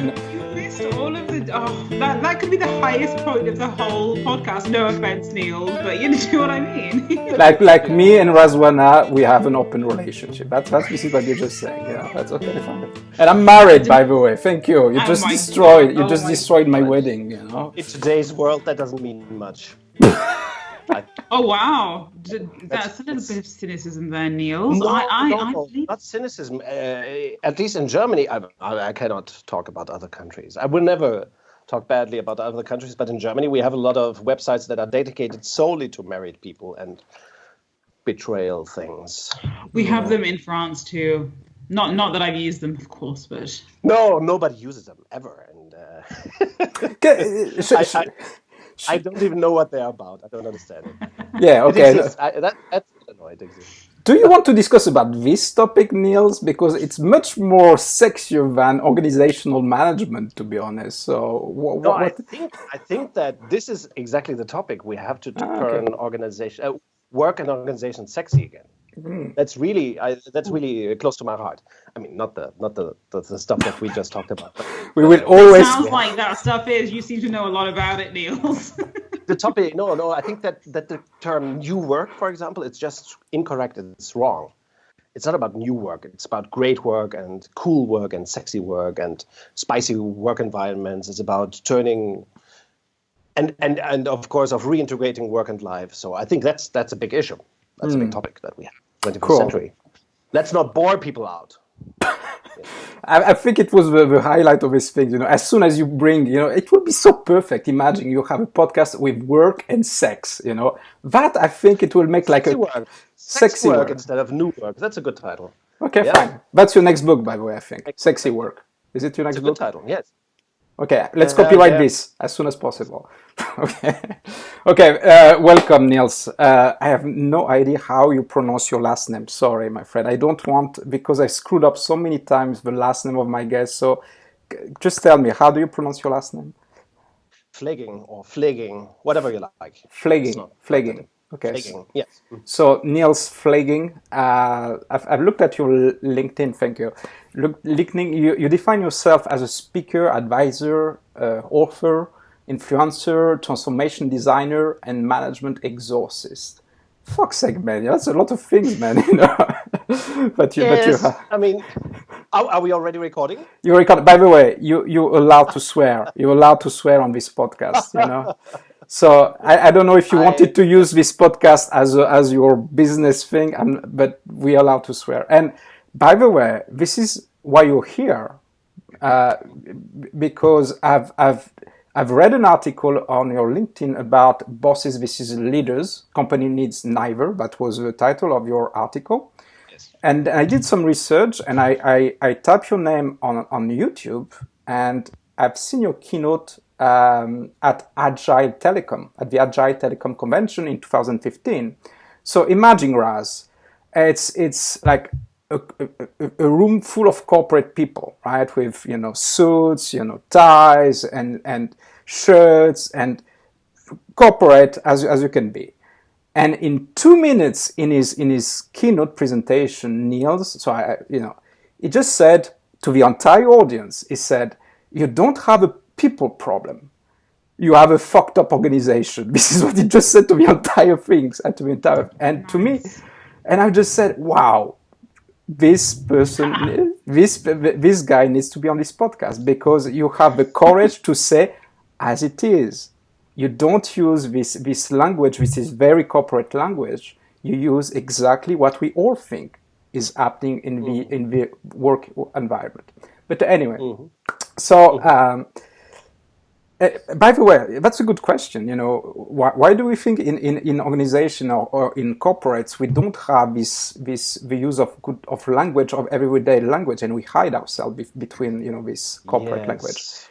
can. You missed all of the. Oh, that could be the highest point of the whole podcast. No offense, Niels, but you know what I mean. like me and Razwana, we have an open relationship. That's this is what you're just saying. Yeah, that's okay, fine. And I'm married, by the way. Thank you. You just destroyed my wedding. You know. In today's world, that doesn't mean much. Oh wow, that's a little bit of cynicism there, Niels. No, I not cynicism. At least in Germany, I cannot talk about other countries. I will never talk badly about other countries, but in Germany we have a lot of websites that are dedicated solely to married people and betrayal things. We have them in France too. Not that I've used them, of course, but no, nobody uses them ever, and I don't even know what they're about. I don't understand it. Yeah, okay. That's annoying. Do you want to discuss about this topic, Niels? Because it's much more sexier than organizational management, to be honest. So, I think that this is exactly the topic. We have to turn work and organization sexy again. Mm. That's really close to my heart. I mean, not the stuff that we just talked about. We will always. It sounds like that stuff is. You seem to know a lot about it, Niels. The topic, no. I think that the term new work, for example, it's just incorrect. It's wrong. It's not about new work. It's about great work and cool work and sexy work and spicy work environments. It's about turning and of course of reintegrating work and life. So I think that's a big issue. That's a big topic that we have. 21st century. Let's not bore people out. I think it was the highlight of this thing. You know, as soon as you bring, it would be so perfect. Imagine you have a podcast with work and sex. You know, that I think it will make sexy like a work. sexy work instead of new work. That's a good title. Okay, fine. That's your next book, by the way. I think sexy work. Is it your next book? It's a good title. Yes. Okay, let's copyright this as soon as possible. Okay. Welcome, Niels. I have no idea how you pronounce your last name. Sorry, my friend. I don't want, because I screwed up so many times the last name of my guest. So just tell me, how do you pronounce your last name? Pflaeging or Pflaeging, whatever you like. Pflaeging. Okay. Pflaeging, yes. So Niels Pflaeging, I've looked at your LinkedIn. Thank you. LinkedIn, you define yourself as a speaker, advisor, author, influencer, transformation designer, and management exorcist. Fuck's sake, man! That's a lot of things, man. But you have. I mean, are we already recording? You record. By the way, you're allowed to swear. You're allowed to swear on this podcast. So I don't know if you wanted to use this podcast as your business thing, but we are allowed to swear. And by the way, this is why you're here, because I've read an article on your LinkedIn about bosses versus leaders. Company needs neither. That was the title of your article. Yes. And I did some research, and I typed your name on YouTube, and I've seen your keynote at Agile Telecom, at the Agile Telecom convention in 2015. So imagine, Raz, it's like a room full of corporate people, right? With suits, ties and shirts and corporate as you can be. And in 2 minutes in his keynote presentation, Niels, he just said to the entire audience, he said, "You don't have a people problem. You have a fucked up organization." This is what he just said to the entire things and to me, and I just said, "Wow, this person, this guy needs to be on this podcast because you have the courage to say as it is. You don't use this language, which is very corporate language. You use exactly what we all think is happening in the work environment." But anyway, so. By the way, that's a good question. Why do we think in organization or in corporates we don't have the use of language, of everyday language, and we hide ourselves between this corporate language?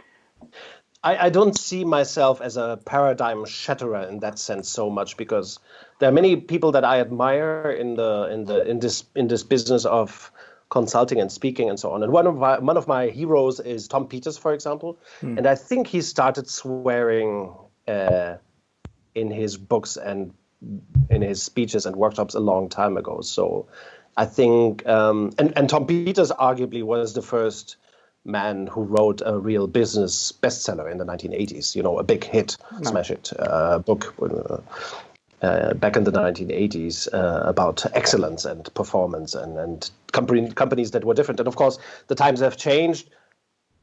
I don't see myself as a paradigm shatterer in that sense so much, because there are many people that I admire in this business of consulting and speaking and so on. And one of my heroes is Tom Peters, for example. And I think he started swearing in his books and in his speeches and workshops a long time ago. So I think, and Tom Peters arguably was the first man who wrote a real business bestseller in the 1980s, a big hit, smash hit book back in the 1980s about excellence and performance and companies that were different. And of course, the times have changed.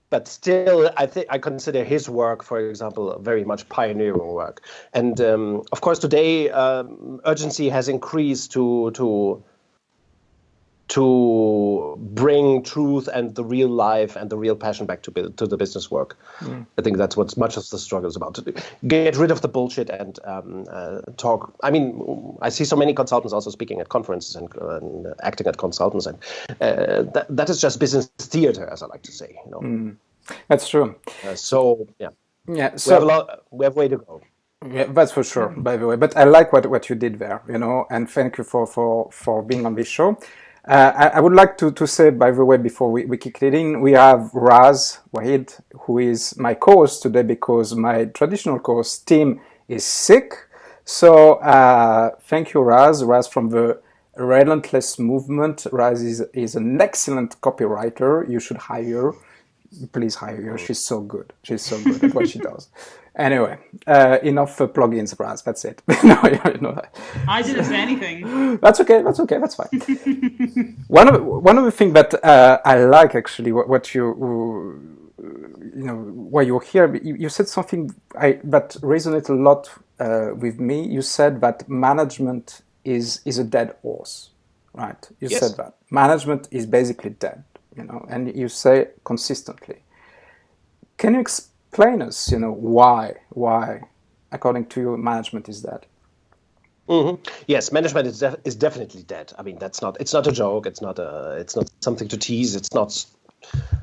But still, I consider his work, for example, very much pioneering work. And of course, today urgency has increased to bring truth and the real life and the real passion back to the business work. I think that's what much of the struggle is about. To get rid of the bullshit and talk. I mean, I see so many consultants also speaking at conferences and acting at consultants, and that is just business theater, as I like to say. That's true. So we have a way to go. Yeah, that's for sure, by the way. But I like what you did there, and thank you for being on this show. I would like to say, by the way, before we kick it in, we have Raz Wahid, who is my co-host today because my traditional co-host Tim is sick. So thank you, Raz. Raz from the Relentless Movement. Raz is an excellent copywriter. You should hire her. Please hire her. She's so good. She's so good at what she does. Anyway, enough plugins, Raz. That's it. No, that. I didn't say anything. That's okay. That's fine. One of the things that I like actually, what you while you're here, you said something that resonated a lot with me. You said that management is a dead horse, right? You said that management is basically dead. And you say consistently. Can you explain us, why, according to you, management is dead? Mm-hmm. Yes, management is definitely dead. I mean, it's not a joke. It's not something to tease. It's not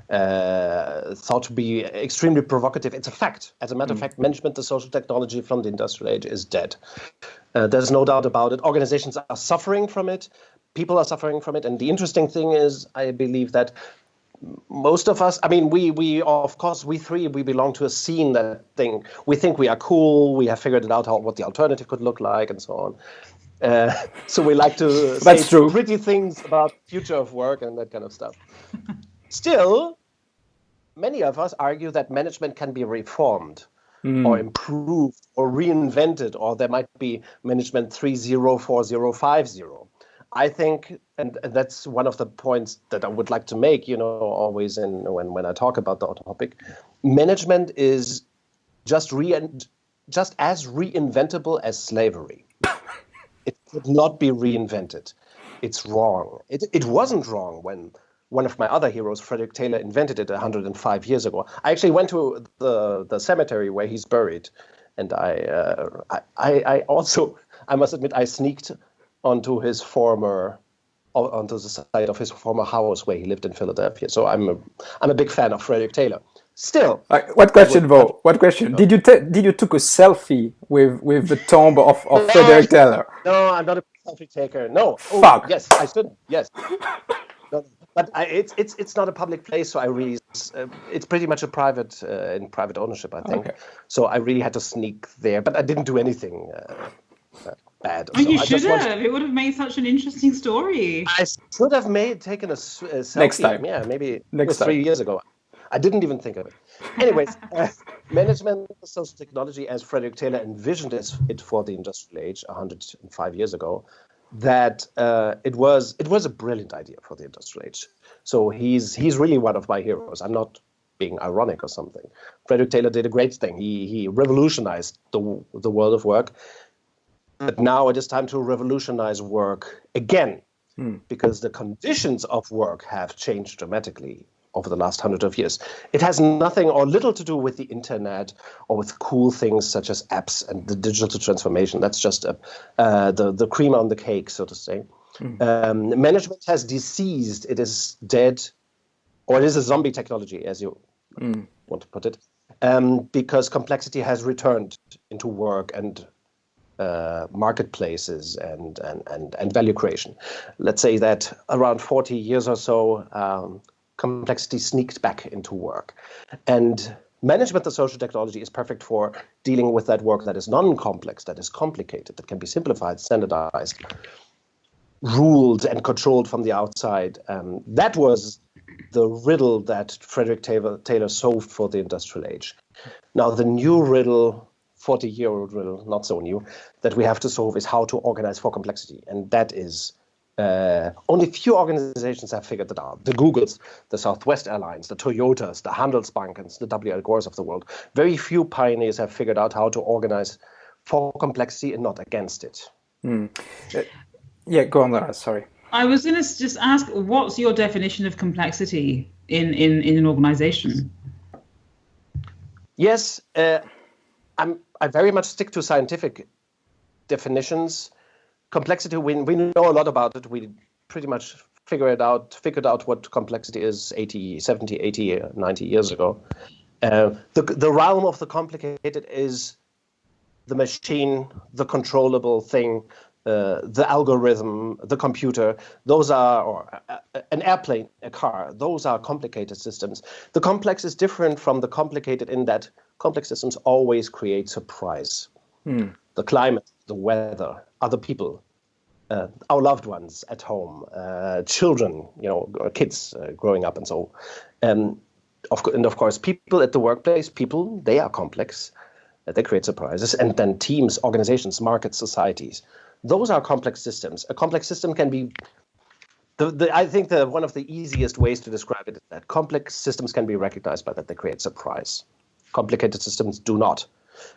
thought to be extremely provocative. It's a fact. As a matter of fact, management, the social technology from the industrial age, is dead. There's no doubt about it. Organizations are suffering from it. People are suffering from it. And the interesting thing is, I believe that most of us, I mean, we of course, we three, we belong to a scene that thing. We think we are cool. We have figured it out what the alternative could look like and so on. So we like to say pretty things about future of work and that kind of stuff. Still, many of us argue that management can be reformed or improved or reinvented, or there might be management 3.0, 4.0, 5.0. I think, and that's one of the points that I would like to make, always when I talk about the topic, management is just as reinventable as slavery. It could not be reinvented. It's wrong. It wasn't wrong when one of my other heroes, Frederick Taylor, invented it 105 years ago. I actually went to the cemetery where he's buried, and I also, I must admit, I sneaked onto the site of his former house where he lived in Philadelphia. So I'm a big fan of Frederick Taylor. Still, what question, though? What question? Did you took a selfie with the tomb of Frederick Taylor? No, I'm not a selfie taker. No. Fuck. Yes, I should. Yes. No, but it's not a public place, so I really it's pretty much a private in private ownership, I think. Okay. So I really had to sneak there, but I didn't do anything bad. Oh, you should have. It would have made such an interesting story. I should have taken a selfie. Next time. Yeah, maybe next time. 3 years ago. I didn't even think of it. Anyways, management, social technology, as Frederick Taylor envisioned it for the industrial age 105 years ago, that it was a brilliant idea for the industrial age. So he's really one of my heroes. I'm not being ironic or something. Frederick Taylor did a great thing. He revolutionized the world of work. But now it is time to revolutionize work again, because the conditions of work have changed dramatically over the last 100 of years. It has nothing or little to do with the internet or with cool things such as apps and the digital transformation. That's just the cream on the cake, so to say. Management has deceased. It is dead, or it is a zombie technology, as you want to put it, because complexity has returned into work and marketplaces and value creation. Let's say that around 40 years or so, complexity sneaked back into work. And management of social technology is perfect for dealing with that work that is non-complex, that is complicated, that can be simplified, standardized, ruled and controlled from the outside. That was the riddle that Frederick Taylor solved for the industrial age. Now, the new riddle, 40-year-old riddle, not so new, that we have to solve is how to organize for complexity. And that is only few organizations have figured it out. The Googles, the Southwest Airlines, the Toyotas, the Handelsbankens, the W.L. Gores of the world. Very few pioneers have figured out how to organize for complexity and not against it. Yeah, go on, Lara, sorry. I was going to just ask, what's your definition of complexity in an organization? Yes, I very much stick to scientific definitions. Complexity, we know a lot about it. We pretty much figured out what complexity is 70, 80, 90 years ago. The realm of the complicated is the machine, the controllable thing, the algorithm, the computer. Those are, or an airplane, a car. Those are complicated systems. The complex is different from the complicated in that complex systems always create surprise. The climate, the weather, other people, our loved ones at home, children, or kids growing up, and so. And of course, people at the workplace, they are complex. They create surprises, and then teams, organizations, markets, societies. Those are complex systems. A complex system can be, I think one of the easiest ways to describe it is that complex systems can be recognized by that they create surprise. Complicated systems do not.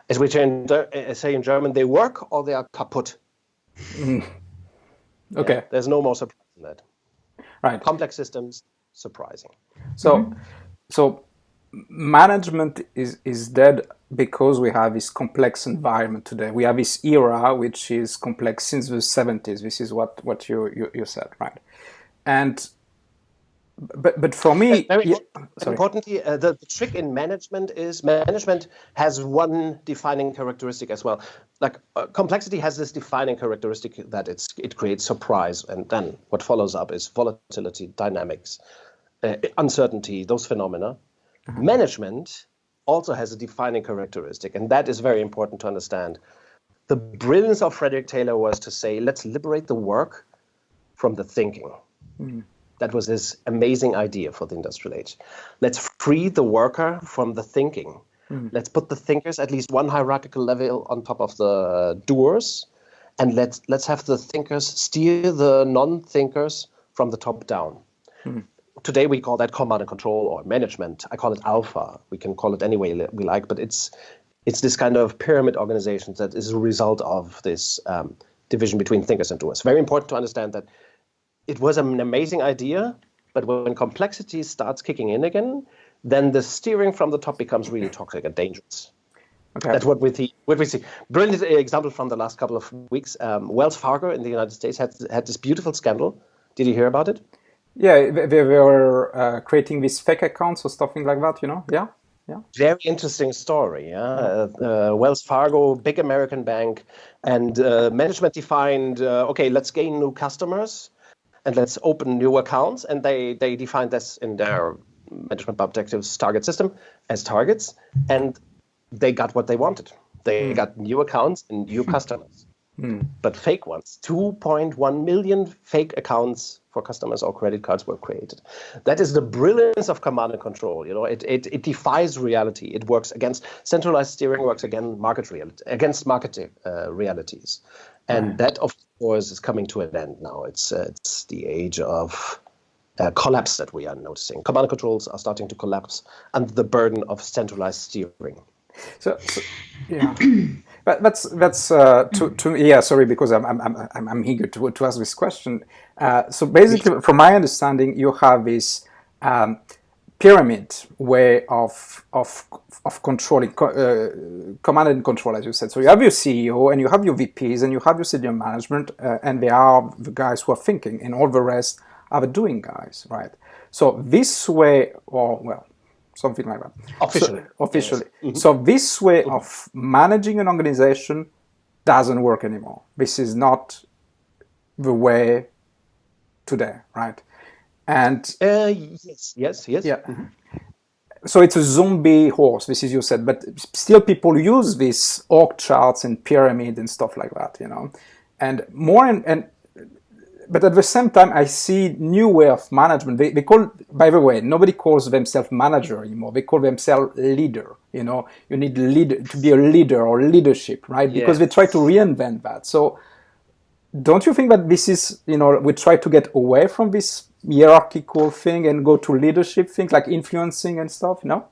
As we say in German, they work or they are kaputt. Okay. Yeah, there's no more surprise in that. Right. Complex systems, surprising. So management is dead because we have this complex environment today. We have this era which is complex since the 70s. This is what you said, right? And but for me, importantly, the trick in management is management has one defining characteristic as well. Like complexity has this defining characteristic that it creates surprise, and then what follows up is volatility, dynamics, uncertainty, those phenomena. Management also has a defining characteristic, and that is very important to understand. The brilliance of Frederick Taylor was to say, let's liberate the work from the thinking. That was his amazing idea for the industrial age. Let's free the worker from the thinking. Let's put the thinkers at least one hierarchical level on top of the doers, and let's have the thinkers steer the non-thinkers from the top down. Today we call that command and control or management. I call it alpha. We can call it any way we like, but it's this kind of pyramid organization that is a result of this division between thinkers and doers. Very important to understand that it was an amazing idea, but when complexity starts kicking in again, then the steering from the top becomes really toxic and dangerous. Okay. That's what we see. Brilliant example from the last couple of weeks. Wells Fargo in the United States had this beautiful scandal. Did you hear about it? Yeah, they were creating these fake accounts or something like that, Yeah. Very interesting story. Yeah, Wells Fargo, big American bank, and management defined, okay, let's gain new customers and let's open new accounts. And they defined this in their management objectives target system as targets, and they got what they wanted. They got new accounts and new customers, but fake ones. 2.1 million fake accounts for customers or credit cards were created. That is the brilliance of command and control. It defies reality. It works against centralized steering, works against market realities, and that of course is coming to an end now. It's the age of collapse that we are noticing. Command and controls are starting to collapse under the burden of centralized steering. So yeah, but that's yeah. Sorry, because I'm eager to ask this question. So basically, from my understanding, you have this pyramid way of controlling command and control, as you said. So you have your CEO and you have your VPs and you have your senior management, and they are the guys who are thinking, and all the rest are the doing guys, right? So this way, or well, something like that. Officially. Yes. Mm-hmm. So this way of managing an organization doesn't work anymore. This is not the way today, right? And yes. Yeah. Mm-hmm. So it's a zombie horse, this is you said, but still people use these org charts and pyramid and stuff like that, And more and but at the same time, I see new way of management. They call, by the way, nobody calls themselves manager anymore. They call themselves leader. You know, you need leader to be a leader or leadership, right? Because they try to reinvent that. So don't you think that this is, you know, we try to get away from this hierarchical thing and go to leadership things like influencing and stuff, no?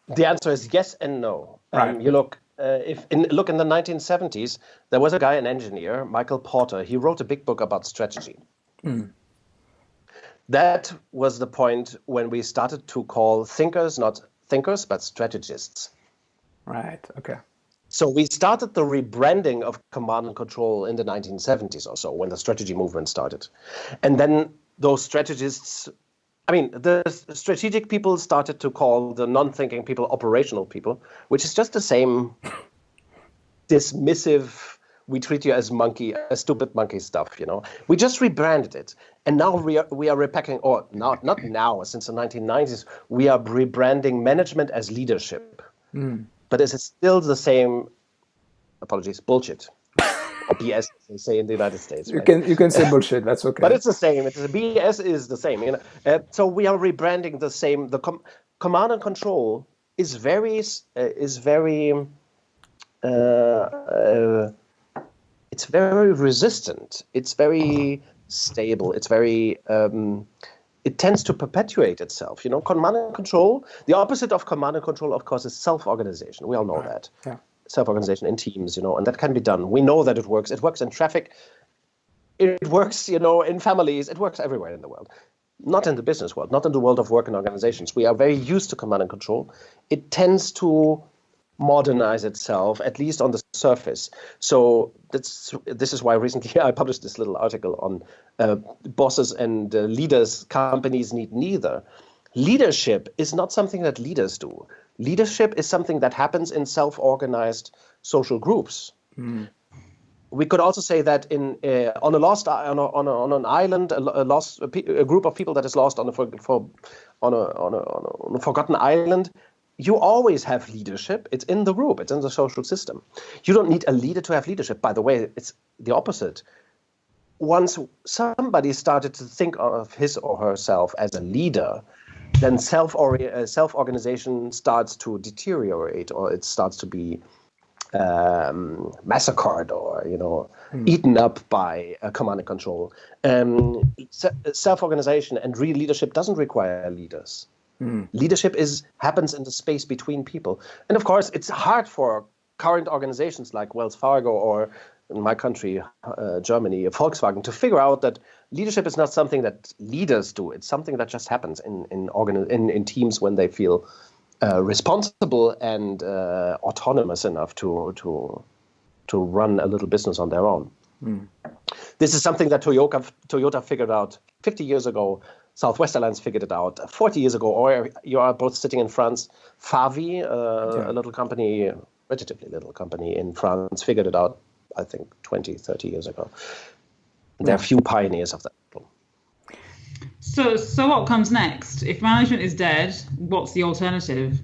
The answer is yes and no. Right. You look, look in the 1970s, there was a guy, an engineer, Michael Porter. He wrote a big book about strategy. That was the point when we started to call thinkers not thinkers, but strategists. Right. Okay. So we started the rebranding of command and control in the 1970s or so, when the strategy movement started. And then those strategists, I mean, the strategic people started to call the non-thinking people operational people, which is just the same dismissive, we treat you as monkey, as stupid monkey stuff, you know. We just rebranded it. And now we are repacking, or not now, since the 1990s, we are rebranding management as leadership. But is it still the same, apologies, bullshit, or BS, as they say in the United States? You right? can say bullshit. That's okay. But it's the same. BS is the same. You know, so we are rebranding the same. The command and control is very it's very resistant. It's very stable. It's very it tends to perpetuate itself. You know, command and control. The opposite of command and control, of course, is self-organization. We all know that. Yeah. Self-organization in teams, you know, and that can be done. We know that it works. It works in traffic. It works, you know, in families. It works everywhere in the world. Not in the business world, not in the world of work and organizations. We are very used to command and control. It tends to modernize itself, at least on the surface. So this is why recently I published this little article on bosses and leaders. Companies need neither. Leadership is not something that leaders do. Leadership is something that happens in self-organized social groups. We could also say that on an island, a group of people that is lost on a forgotten island, you always have leadership. It's in the group. It's in the social system. You don't need a leader to have leadership. By the way, it's the opposite. Once somebody started to think of his or herself as a leader, then self-organization starts to deteriorate, or it starts to be massacred, or, you know, eaten up by command and control. Self-organization and real leadership doesn't require leaders. Leadership happens in the space between people. And of course, it's hard for current organizations like Wells Fargo, or in my country, Germany, Volkswagen, to figure out that leadership is not something that leaders do. It's something that just happens in teams when they feel responsible and autonomous enough to run a little business on their own. This is something that Toyota figured out 50 years ago. Southwest Airlines figured it out 40 years ago, or you are both sitting in France. Favi, a little company, relatively little company in France, figured it out, I think, 20, 30 years ago. There are few pioneers of that. So what comes next? If management is dead, what's the alternative?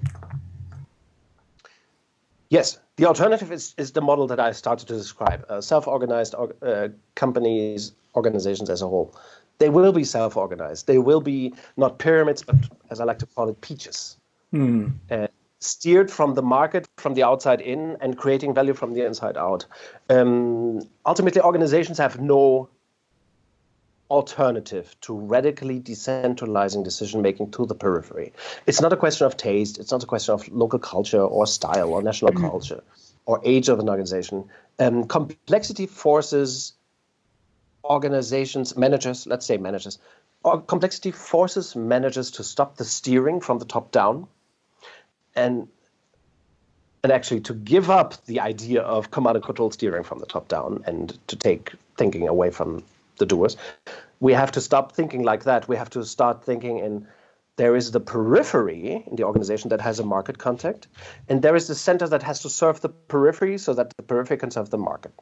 Yes, the alternative is the model that I started to describe. Self-organized companies, organizations as a whole. They will be self-organized. They will be not pyramids, but, as I like to call it, peaches. Steered from the market, from the outside in, and creating value from the inside out. Ultimately, organizations have no alternative to radically decentralizing decision-making to the periphery. It's not a question of taste. It's not a question of local culture or style or national culture or age of an organization. Complexity forces organizations, managers, let's say managers, or complexity forces managers to stop the steering from the top down and actually to give up the idea of command and control steering from the top down and to take thinking away from the doers. We have to stop thinking like that. We have to start thinking there is the periphery in the organization that has a market contact, and there is the center that has to serve the periphery so that the periphery can serve the market.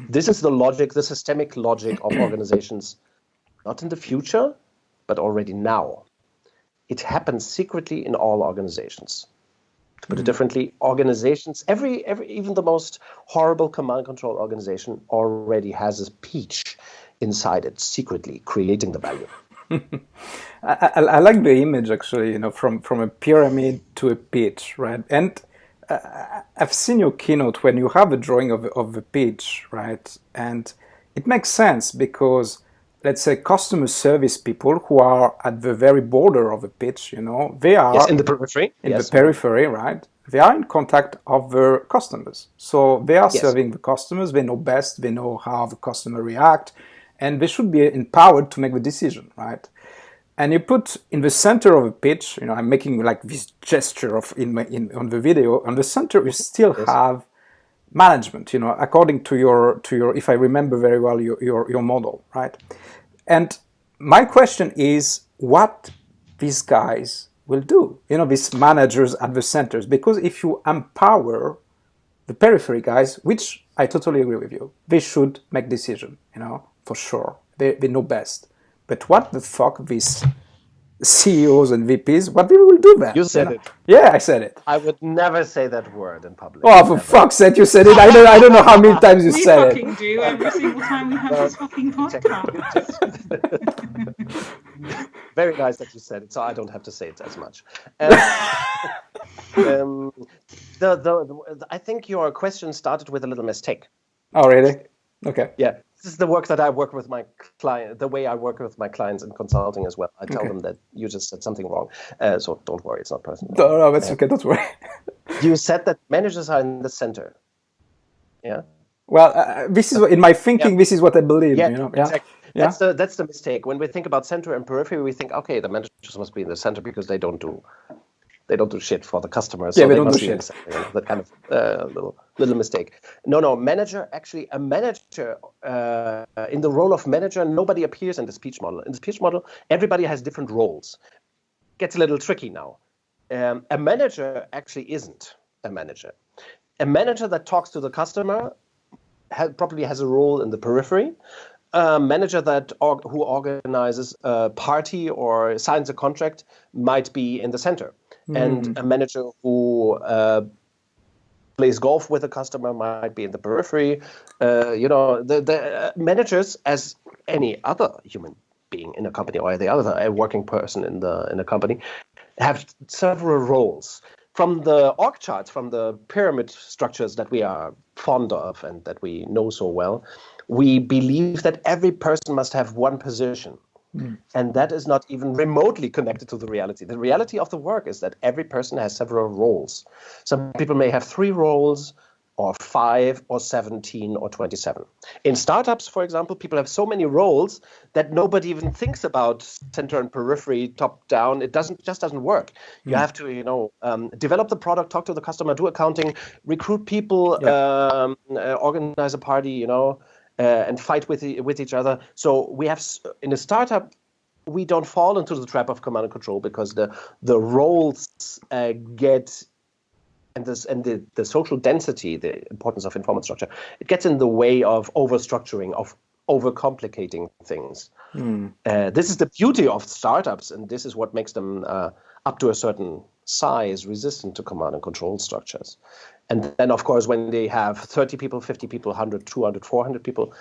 This is the logic, the systemic logic of organizations, not in the future, but already now. It happens secretly in all organizations. To put it differently, organizations, even the most horrible command control organization already has a peach inside it, secretly creating the value. I like the image actually, from a pyramid to a pitch, right? And I've seen your keynote when you have a drawing of the pitch, right? And it makes sense because, let's say, customer service people who are at the very border of a pitch, they are in the periphery. The periphery, right? They are in contact of their customers. So they are serving the customers. They know best. They know how the customer react, and they should be empowered to make the decision, right? And you put in the center of a pitch, I'm making like this gesture on the video. On the center, you still have management, according to your, if I remember very well, your model, right? And my question is, what these guys will do, these managers at the centers, because if you empower the periphery guys, which I totally agree with you, they should make decision, for sure. They know best. But what the fuck these CEOs and VPs, what they will do then? You said it. Yeah, I said it. I would never say that word in public. Oh, for fuck's sake, you said it. I don't know how many times you said it. We fucking do every single time we have this fucking podcast. Very nice that you said it, so I don't have to say it as much. I think your question started with a little mistake. Oh, really? Okay. Yeah, this is the work that I work with my client. The way I work with my clients in consulting as well. I tell them that you just said something wrong, so don't worry, it's not personal. No, that's okay. Don't worry. You said that managers are in the center. Yeah. Well, this is in my thinking. This is what I believe. Yeah, exactly. Yeah. That's the mistake. When we think about center and periphery, we think, okay, the managers must be in the center because they don't do shit for the customers. Yeah, so they don't do shit. That kind of little mistake. No, manager. Actually, a manager in the role of manager, nobody appears in the speech model. In the speech model, everybody has different roles. Gets a little tricky now. A manager actually isn't a manager. A manager that talks to the customer probably has a role in the periphery. A manager who organizes a party or signs a contract might be in the center. And a manager who plays golf with a customer might be in the periphery. The managers, as any other human being in a company or a working person in a company, have several roles. From the org charts, from the pyramid structures that we are fond of and that we know so well, we believe that every person must have one position. And that is not even remotely connected to the reality. The reality of the work is that every person has several roles. Some people may have 3 roles, or 5, or 17, or 27. In startups, for example, people have so many roles that nobody even thinks about center and periphery, top down. It just doesn't work. You have to, develop the product, talk to the customer, do accounting, recruit people, organize a party, and fight with each other. So we have, in a startup, we don't fall into the trap of command and control because the roles get, and the social density, the importance of informal structure, it gets in the way of overstructuring, of overcomplicating things. This is the beauty of startups, and this is what makes them, up to a certain size, resistant to command and control structures. And then, of course, when they have 30 people, 50 people, 100, 200, 400 people,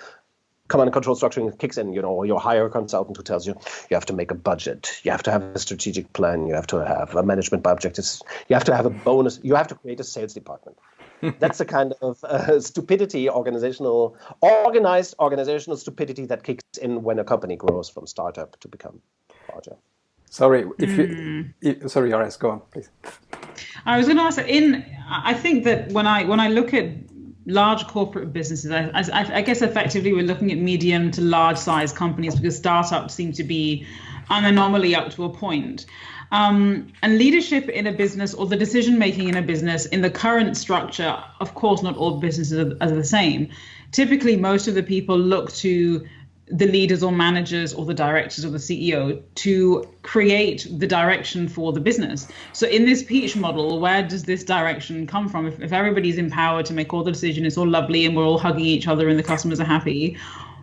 command and control structuring kicks in. You hire a consultant who tells you have to make a budget, you have to have a strategic plan, you have to have a management by objectives, you have to have a bonus, you have to create a sales department. That's the kind of stupidity, organized organizational stupidity that kicks in when a company grows from startup to become larger. Sorry, sorry, Joris, go on, please. I was going to ask, I think that when I look at large corporate businesses, I guess effectively we're looking at medium to large size companies because startups seem to be an anomaly up to a point. And leadership in a business or the decision making in a business in the current structure, of course, not all businesses are the same. Typically, most of the people look to the leaders or managers or the directors or the CEO to create the direction for the business. So in this peach model, where does this direction come from? If everybody's empowered to make all the decisions, it's all lovely and we're all hugging each other and the customers are happy,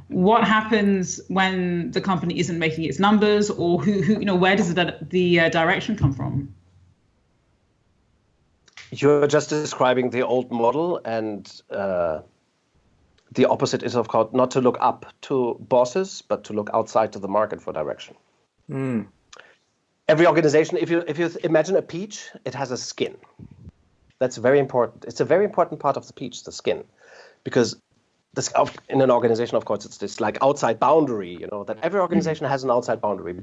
what happens when the company isn't making its numbers, or where does the direction come from? You're just describing the old model, and the opposite is, of course, not to look up to bosses, but to look outside to the market for direction. Every organization, if you imagine a peach, it has a skin. That's very important. It's a very important part of the peach, the skin, because in an organization, of course, it's this like outside boundary. That every organization has an outside boundary,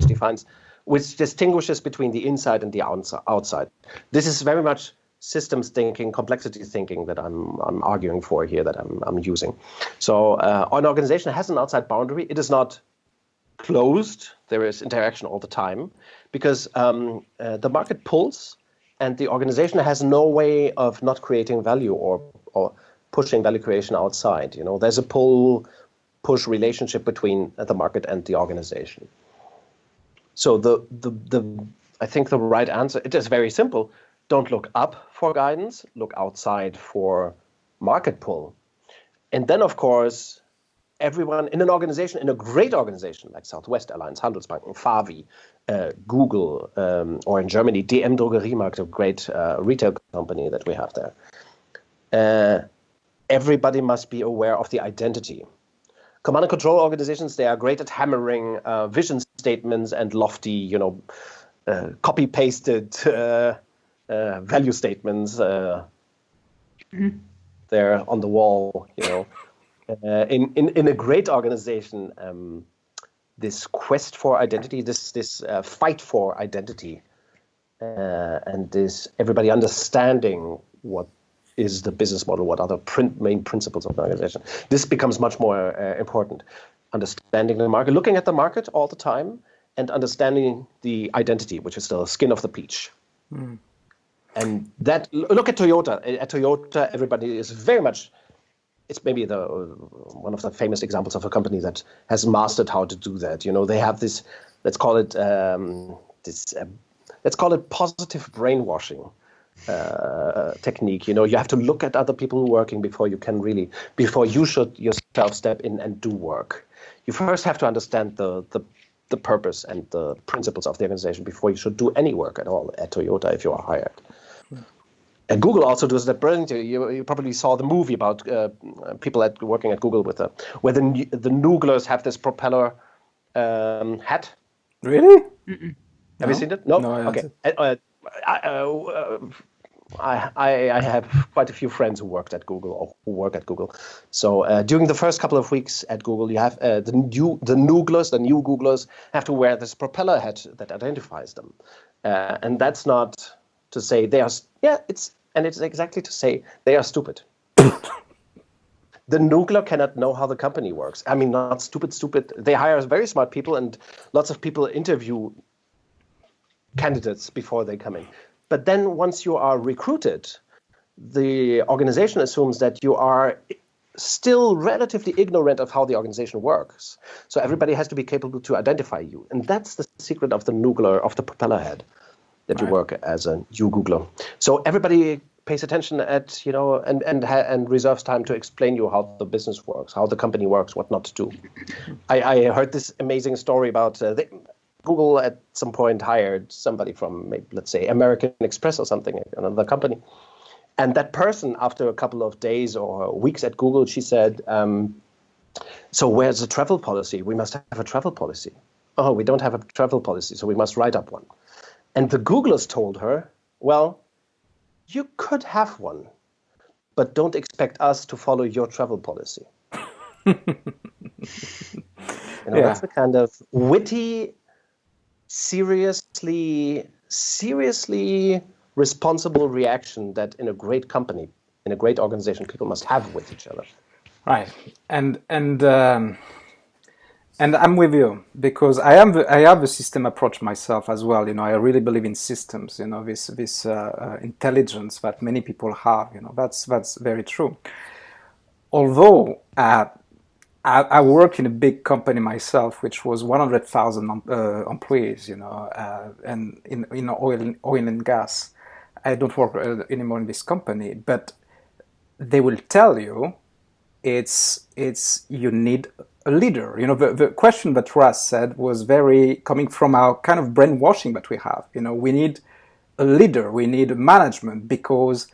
which distinguishes between the inside and the outside. This is very much systems thinking, complexity thinking that I'm arguing for here, that I'm using. So an organization has an outside boundary. It is not closed. There is interaction all the time because the market pulls, and the organization has no way of not creating value or pushing value creation outside. There's a pull-push relationship between the market and the organization. So I think the right answer, it is very simple. Don't look up for guidance, look outside for market pull. And then, of course, everyone in an organization, in a great organization like Southwest Airlines, Handelsbanken, Favi, Google, or in Germany, DM Drogeriemarkt, a great retail company that we have there. Everybody must be aware of the identity. Command and control organizations, they are great at hammering vision statements and lofty, copy-pasted value statements. They're on the wall, In a great organization, this quest for identity, this fight for identity, and this everybody understanding what is the business model, what are the main principles of the organization. This becomes much more important. Understanding the market, looking at the market all the time, and understanding the identity, which is the skin of the peach. And that, look at Toyota. At Toyota, everybody is very much, it's maybe one of the famous examples of a company that has mastered how to do that. They have this, let's call it positive brainwashing technique. You have to look at other people working before you should yourself step in and do work. You first have to understand the purpose and the principles of the organization before you should do any work at all at Toyota if you are hired. And Google also does that brilliantly. You probably saw the movie about people working at Google where the Nooglers have this propeller hat. Really? Have you seen it? No? No, I okay. I have quite a few friends who worked at Google or who work at Google. So during the first couple of weeks at Google, you have the new Googlers have to wear this propeller hat that identifies them, and that's not to say they are. It's exactly to say they are stupid. The Noogler cannot know how the company works. I mean, not stupid. They hire very smart people, and lots of people interview candidates before they come in. But then once you are recruited, the organization assumes that you are still relatively ignorant of how the organization works. So everybody has to be capable to identify you. And that's the secret of the Noogler, of the propeller head, that you work as a new Googler. So everybody pays attention and reserves time to explain you how the business works, how the company works, what not to do. I heard this amazing story about Google at some point hired somebody from, maybe, let's say, American Express or something, another company. And that person, after a couple of days or weeks at Google, she said, so where's the travel policy? We must have a travel policy. Oh, we don't have a travel policy, so we must write up one. And the Googlers told her, well, you could have one, but don't expect us to follow your travel policy. That's the kind of witty, seriously responsible reaction that in a great company, in a great organization, people must have with each other. Right, and I'm with you because I have a system approach myself as well. I really believe in systems. This intelligence that many people have. That's very true. Although I work in a big company myself, which was 100,000 employees. And in oil and gas. I don't work anymore in this company, but they will tell you it's you need a leader. The question that Ras said was very coming from our kind of brainwashing that we have. We need a leader, we need management because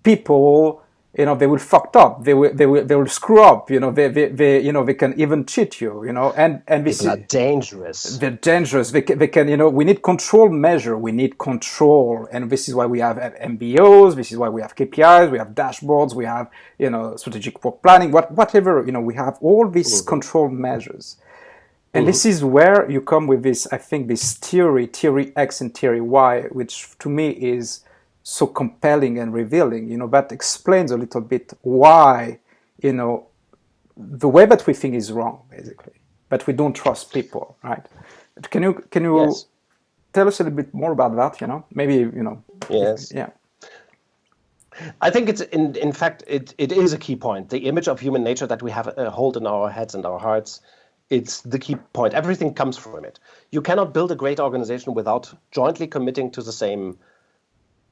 people you know, they will fucked up. They will screw up. You know, they can even cheat you. You know, and people are dangerous. They're dangerous. They can, you know, we need control measure. We need control. And this is why we have MBOs. This is why we have KPIs. We have dashboards. We have, you know, strategic work planning, whatever, you know, we have all these control measures. And this is where you come with this, I think, this theory X and theory Y, which to me is so compelling and revealing. You know, that explains a little bit why, you know, the way that we think is wrong, basically. But we don't trust people, right? Can you Yes. tell us a little bit more about that? You know, maybe, you know. Yes. Yeah. I think it's in fact it is a key point. The image of human nature that we have a hold in our heads and our hearts, it's the key point. Everything comes from it. You cannot build a great organization without jointly committing to the same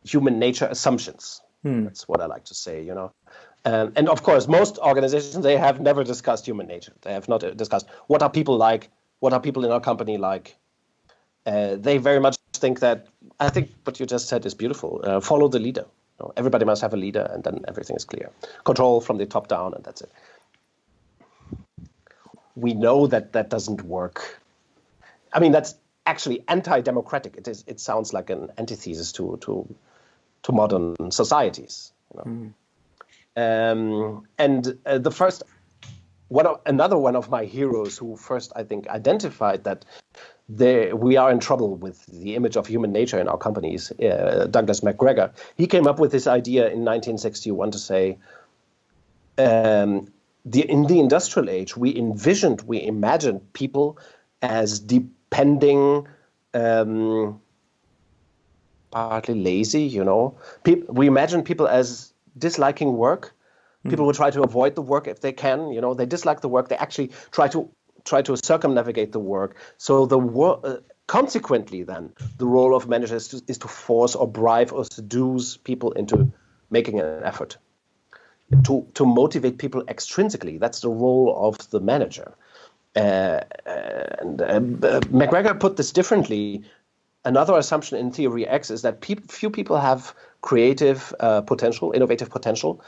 human nature assumptions. That's what I like to say, you know. And of course, most organizations, they have never discussed human nature. They have not discussed what are people like, what are people in our company like. They very much think that, I think what you just said is beautiful. Follow the leader. You know, everybody must have a leader, and then everything is clear. Control from the top down, and that's it. We know that that doesn't work. I mean, that's actually anti-democratic. It sounds like an antithesis to modern societies. You know? The first another one of my heroes who first, I think, identified that we are in trouble with the image of human nature in our companies, Douglas McGregor. He came up with this idea in 1961 to say, in the industrial age, we imagined people as depending, partly lazy, you know. We imagine people as disliking work. People will try to avoid the work if they can. You know, they dislike the work. They actually try to circumnavigate the work. So consequently, then the role of managers is to force or bribe or seduce people into making an effort, to motivate people extrinsically. That's the role of the manager. McGregor put this differently. Another assumption in Theory X is that few people have creative potential, innovative potential.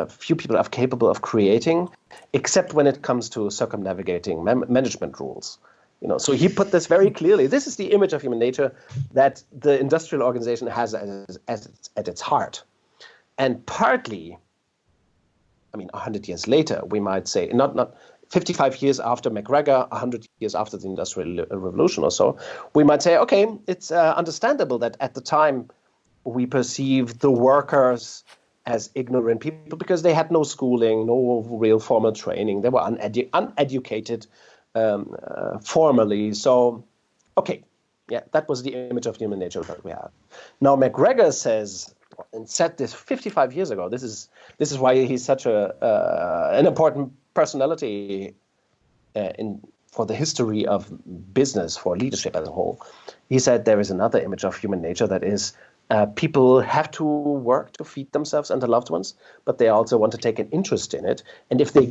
Few people are capable of creating, except when it comes to circumnavigating management rules. You know, so he put this very clearly. This is the image of human nature that the industrial organization has at its heart. And partly, I mean, 100 years later, we might say, not 55 years after McGregor, 100 years after the Industrial Revolution or so, we might say, okay, it's understandable that at the time we perceive the workers as ignorant people because they had no schooling, no real formal training. They were uneducated formally. So, okay, yeah, that was the image of human nature that we have. Now, McGregor says, and said this 55 years ago. This is why he's such an important personality for the history of business, for leadership as a whole. He said there is another image of human nature that is people have to work to feed themselves and their loved ones, but they also want to take an interest in it. And if they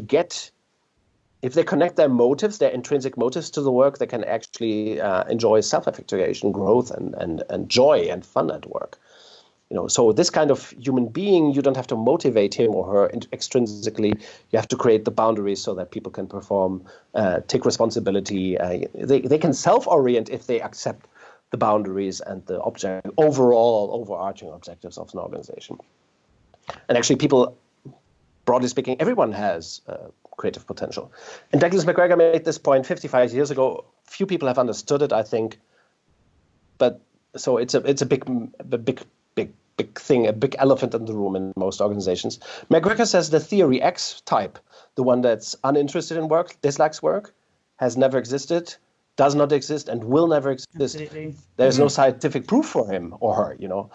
connect their motives, their intrinsic motives to the work, they can actually enjoy self-effectuation, growth, and joy and fun at work. You know, so this kind of human being, you don't have to motivate him or her extrinsically. You have to create the boundaries so that people can perform, take responsibility. They can self-orient if they accept the boundaries and the overarching objectives of an organization. And actually, people, broadly speaking, everyone has creative potential. And Douglas McGregor made this point 55 years ago. Few people have understood it, I think. But so it's a big thing, a big elephant in the room in most organizations. McGregor says the Theory X type, the one that's uninterested in work, dislikes work, has never existed, does not exist, and will never exist. Absolutely. There's no scientific proof for him or her, you know.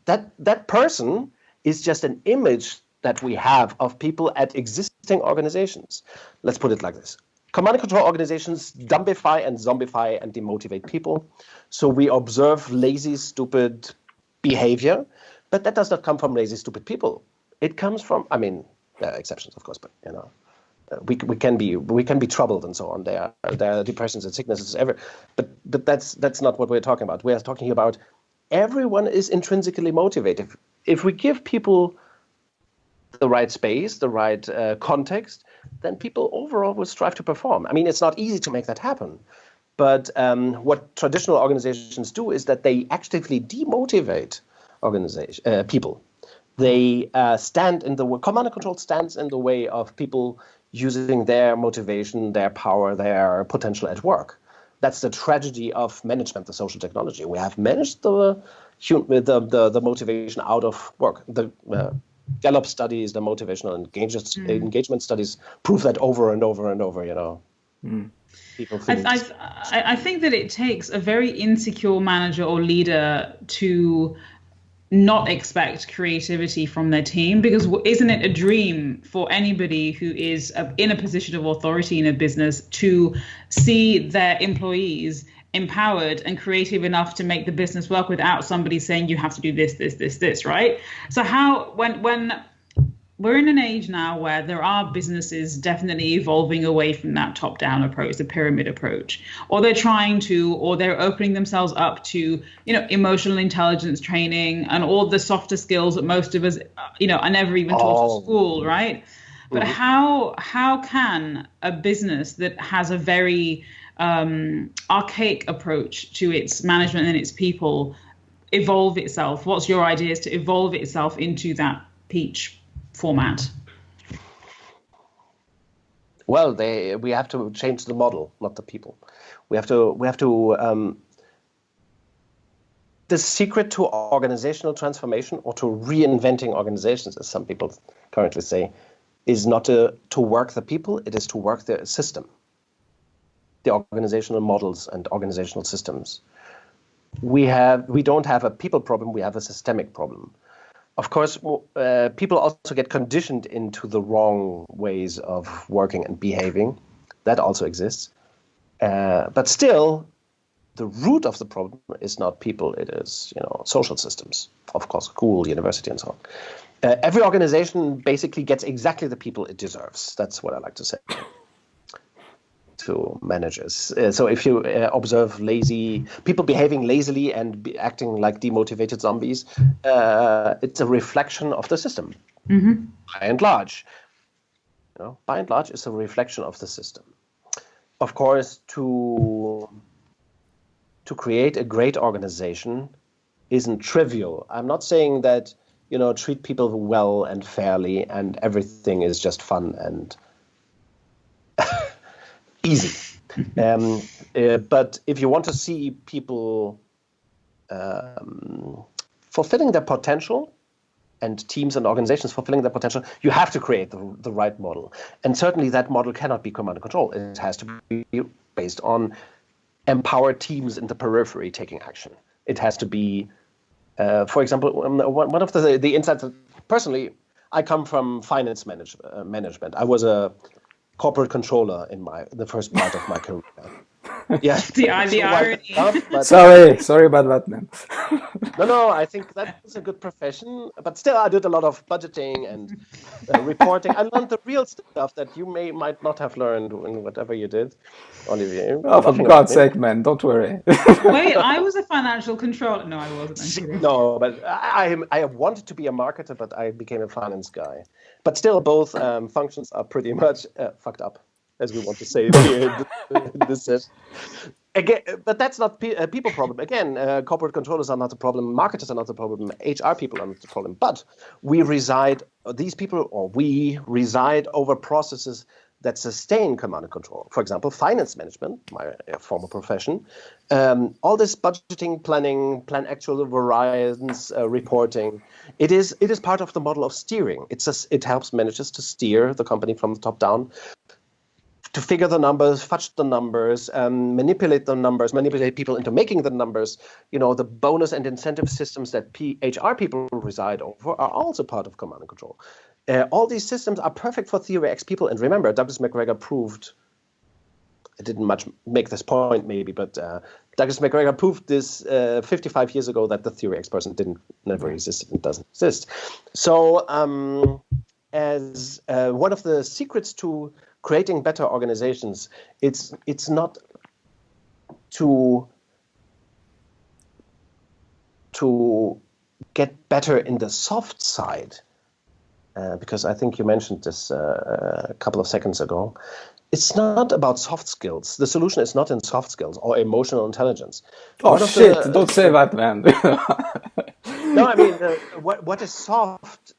That person is just an image that we have of people at existing organizations. Let's put it like this. Command and control organizations dumbify and zombify and demotivate people. So we observe lazy, stupid behavior, but that does not come from lazy, stupid people. It comes from, I mean, there are exceptions, of course, but you know, we can be troubled and so on. There are depressions and sicknesses ever, but that's not what we're talking about. We are talking about everyone is intrinsically motivated. If we give people the right space, the right context, then people overall will strive to perform. I mean, it's not easy to make that happen. But what traditional organizations do is that they actively demotivate people. They stand in the way, command and control stands in the way of people using their motivation, their power, their potential at work. That's the tragedy of management, the social technology. We have managed the motivation out of work. The Gallup studies, the motivational engagement studies prove that over and over and over, People think I think that it takes a very insecure manager or leader to not expect creativity from their team, because isn't it a dream for anybody who is in a position of authority in a business to see their employees empowered and creative enough to make the business work without somebody saying you have to do this, right? So how, when we're in an age now where there are businesses definitely evolving away from that top-down approach, the pyramid approach, or they're opening themselves up to, emotional intelligence training and all the softer skills that most of us, are never even taught at school, right? But how can a business that has a very archaic approach to its management and its people evolve itself? What's your ideas to evolve itself into that peach format? Well, we have to change the model, not the people. We have to. The secret to organizational transformation, or to reinventing organizations, as some people currently say, is not to work the people. It is to work the system, the organizational models and organizational systems. We don't have a people problem. We have a systemic problem. Of course, people also get conditioned into the wrong ways of working and behaving. That also exists. But still, the root of the problem is not people. It is, social systems. Of course, school, university, and so on. Every organization basically gets exactly the people it deserves. That's what I like to say to managers. So if you observe lazy people behaving lazily and acting like demotivated zombies, it's a reflection of the system. By and large, it's a reflection of the system. Of course, to create a great organization isn't trivial. I'm not saying that treat people well and fairly and everything is just fun and easy. But if you want to see people fulfilling their potential, and teams and organizations fulfilling their potential, you have to create the right model. And certainly that model cannot be command and control. It has to be based on empowered teams in the periphery taking action. It has to be, for example, one of the insights that, personally, I come from finance management. I was a corporate controller in the first part of my career. Yeah, the irony. Sorry about that, man. No, I think that is a good profession, but still I did a lot of budgeting and reporting. I learned the real stuff that you might not have learned in whatever you did, Olivier. Oh, for God's sake, man, don't worry. Wait, I was a financial controller. No, I wasn't. No, but I wanted to be a marketer, but I became a finance guy. But still, both functions are pretty much fucked up, as we want to say here in this session. Again, but that's not a people problem. Again, corporate controllers are not the problem. Marketers are not the problem. HR people are not the problem. But we reside over processes that sustain command and control. For example, finance management, my former profession. All this budgeting, planning, plan actual variance, reporting. It is part of the model of steering. It helps managers to steer the company from the top down, to figure the numbers, fudge the numbers, manipulate the numbers, manipulate people into making the numbers. The bonus and incentive systems that HR people reside over are also part of command and control. All these systems are perfect for Theory X people. And remember, Douglas McGregor proved, I didn't much make this point maybe, but Douglas McGregor proved this 55 years ago that the Theory X person never existed and doesn't exist. So as one of the secrets to creating better organizations, it's not to get better in the soft side. because I think you mentioned this a couple of seconds ago. It's not about soft skills. The solution is not in soft skills or emotional intelligence. Oh shit! Don't say that, man. No, I mean, what is soft?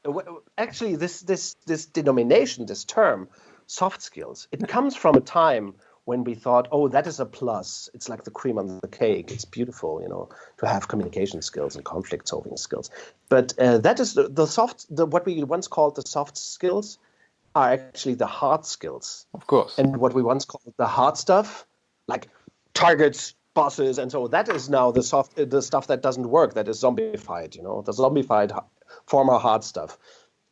Actually, this denomination, this term, soft skills, it comes from a time when we thought, oh, that is a plus. It's like the cream on the cake. It's beautiful, to have communication skills and conflict solving skills. But that is what we once called the soft skills are actually the hard skills. Of course. And what we once called the hard stuff, like targets, bosses, and so that is now the stuff that doesn't work, that is zombified, the zombified former hard stuff.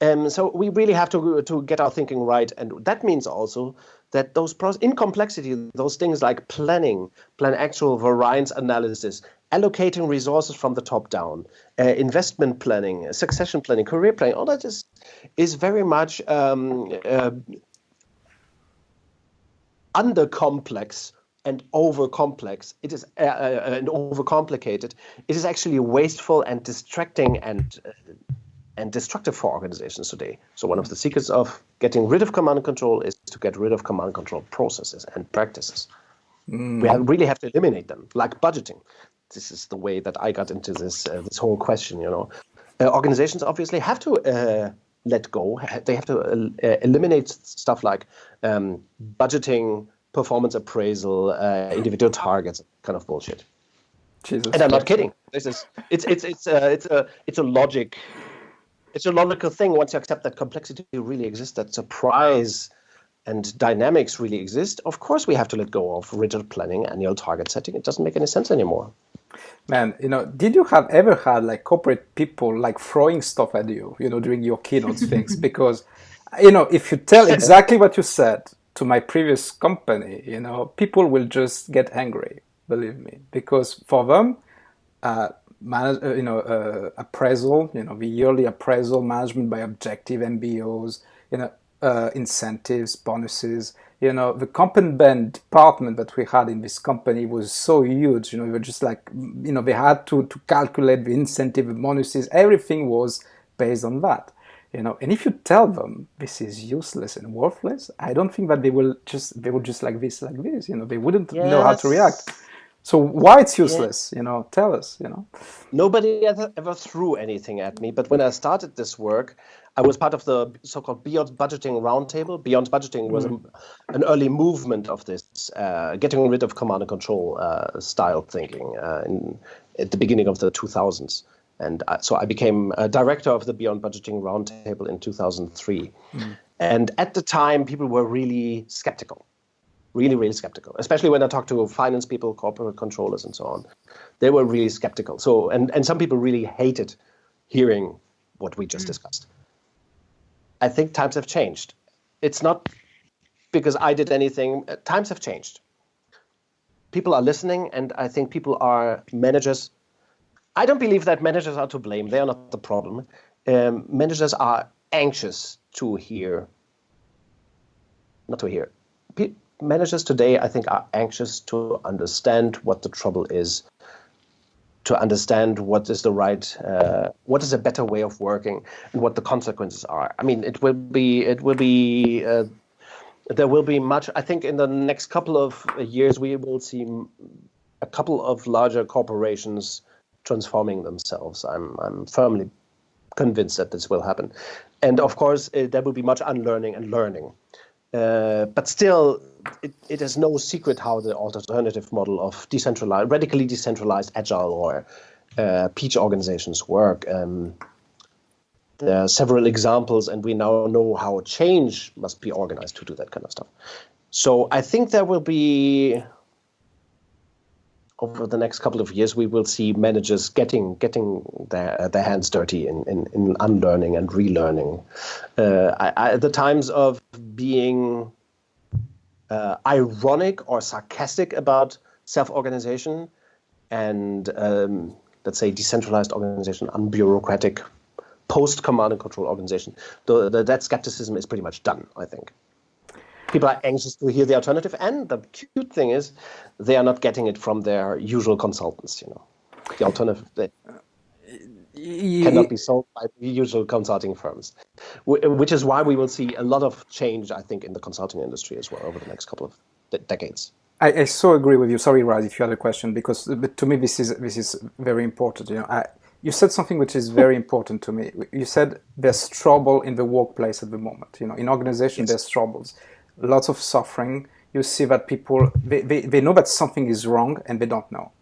So we really have to get our thinking right, and that means also that in complexity, those things like plan actual variance analysis, allocating resources from the top down, investment planning, succession planning, career planning, all that is very much under complex and over complex. It is and overcomplicated. It is actually wasteful and distracting and destructive for organizations today. So one of the secrets of getting rid of command and control is to get rid of command and control processes and practices. We really have to eliminate them, like budgeting. This is the way that I got into this whole question. Organizations obviously have to let go. They have to eliminate stuff like budgeting, performance appraisal, individual targets, kind of bullshit. Jesus. And I'm not kidding. It's a logic. It's a logical thing once you accept that complexity really exists, that surprise and dynamics really exist. Of course, we have to let go of rigid planning, annual target setting. It doesn't make any sense anymore. Man, did you ever had like corporate people like throwing stuff at you, during your keynote things? Because, if you tell exactly what you said to my previous company, people will just get angry, believe me, because for them, appraisal, the yearly appraisal, management by objective, MBOs, incentives, bonuses, the comp-and-ben department that we had in this company was so huge, we were just like, they had to calculate the incentive, the bonuses, everything was based on that, and if you tell them this is useless and worthless, I don't think that they would just like this, they wouldn't know how to react. So why it's useless, tell us, Nobody ever threw anything at me, but when I started this work, I was part of the so-called Beyond Budgeting Roundtable. Beyond Budgeting was an early movement of this, getting rid of command and control style thinking at the beginning of the 2000s. And so I became a director of the Beyond Budgeting Roundtable in 2003. And at the time, people were really skeptical. Really, really skeptical, especially when I talked to finance people, corporate controllers, and so on. They were really skeptical. So, and some people really hated hearing what we just discussed. I think times have changed. It's not because I did anything. Times have changed. People are listening, and I think managers. I don't believe that managers are to blame. They are not the problem. Managers are anxious to hear. Not to hear. Managers today, I think, are anxious to understand what the trouble is, to understand what is what is a better way of working, and what the consequences are. I mean, there will be much. I think in the next couple of years, we will see a couple of larger corporations transforming themselves. I'm firmly convinced that this will happen, and of course, there will be much unlearning and learning. But still, it is no secret how the alternative model of radically decentralized, agile, or peach organizations work. There are several examples, and we now know how change must be organized to do that kind of stuff. So I think there will be, over the next couple of years, we will see managers getting their hands dirty in unlearning and relearning. The times of being ironic or sarcastic about self-organization and, let's say, decentralized organization, unbureaucratic, post-command and control organization, that skepticism is pretty much done, I think. People are anxious to hear the alternative, and the cute thing is they are not getting it from their usual consultants, The alternative. cannot be sold by the usual consulting firms, which is why we will see a lot of change, I think, in the consulting industry as well over the next couple of decades. I so agree with you. Sorry, Raz, if you had a question, because but to me this is very important. You said something which is very important to me. You said there's trouble in the workplace at the moment. In organization Yes. there's troubles, lots of suffering. You see that people they know that something is wrong and they don't know.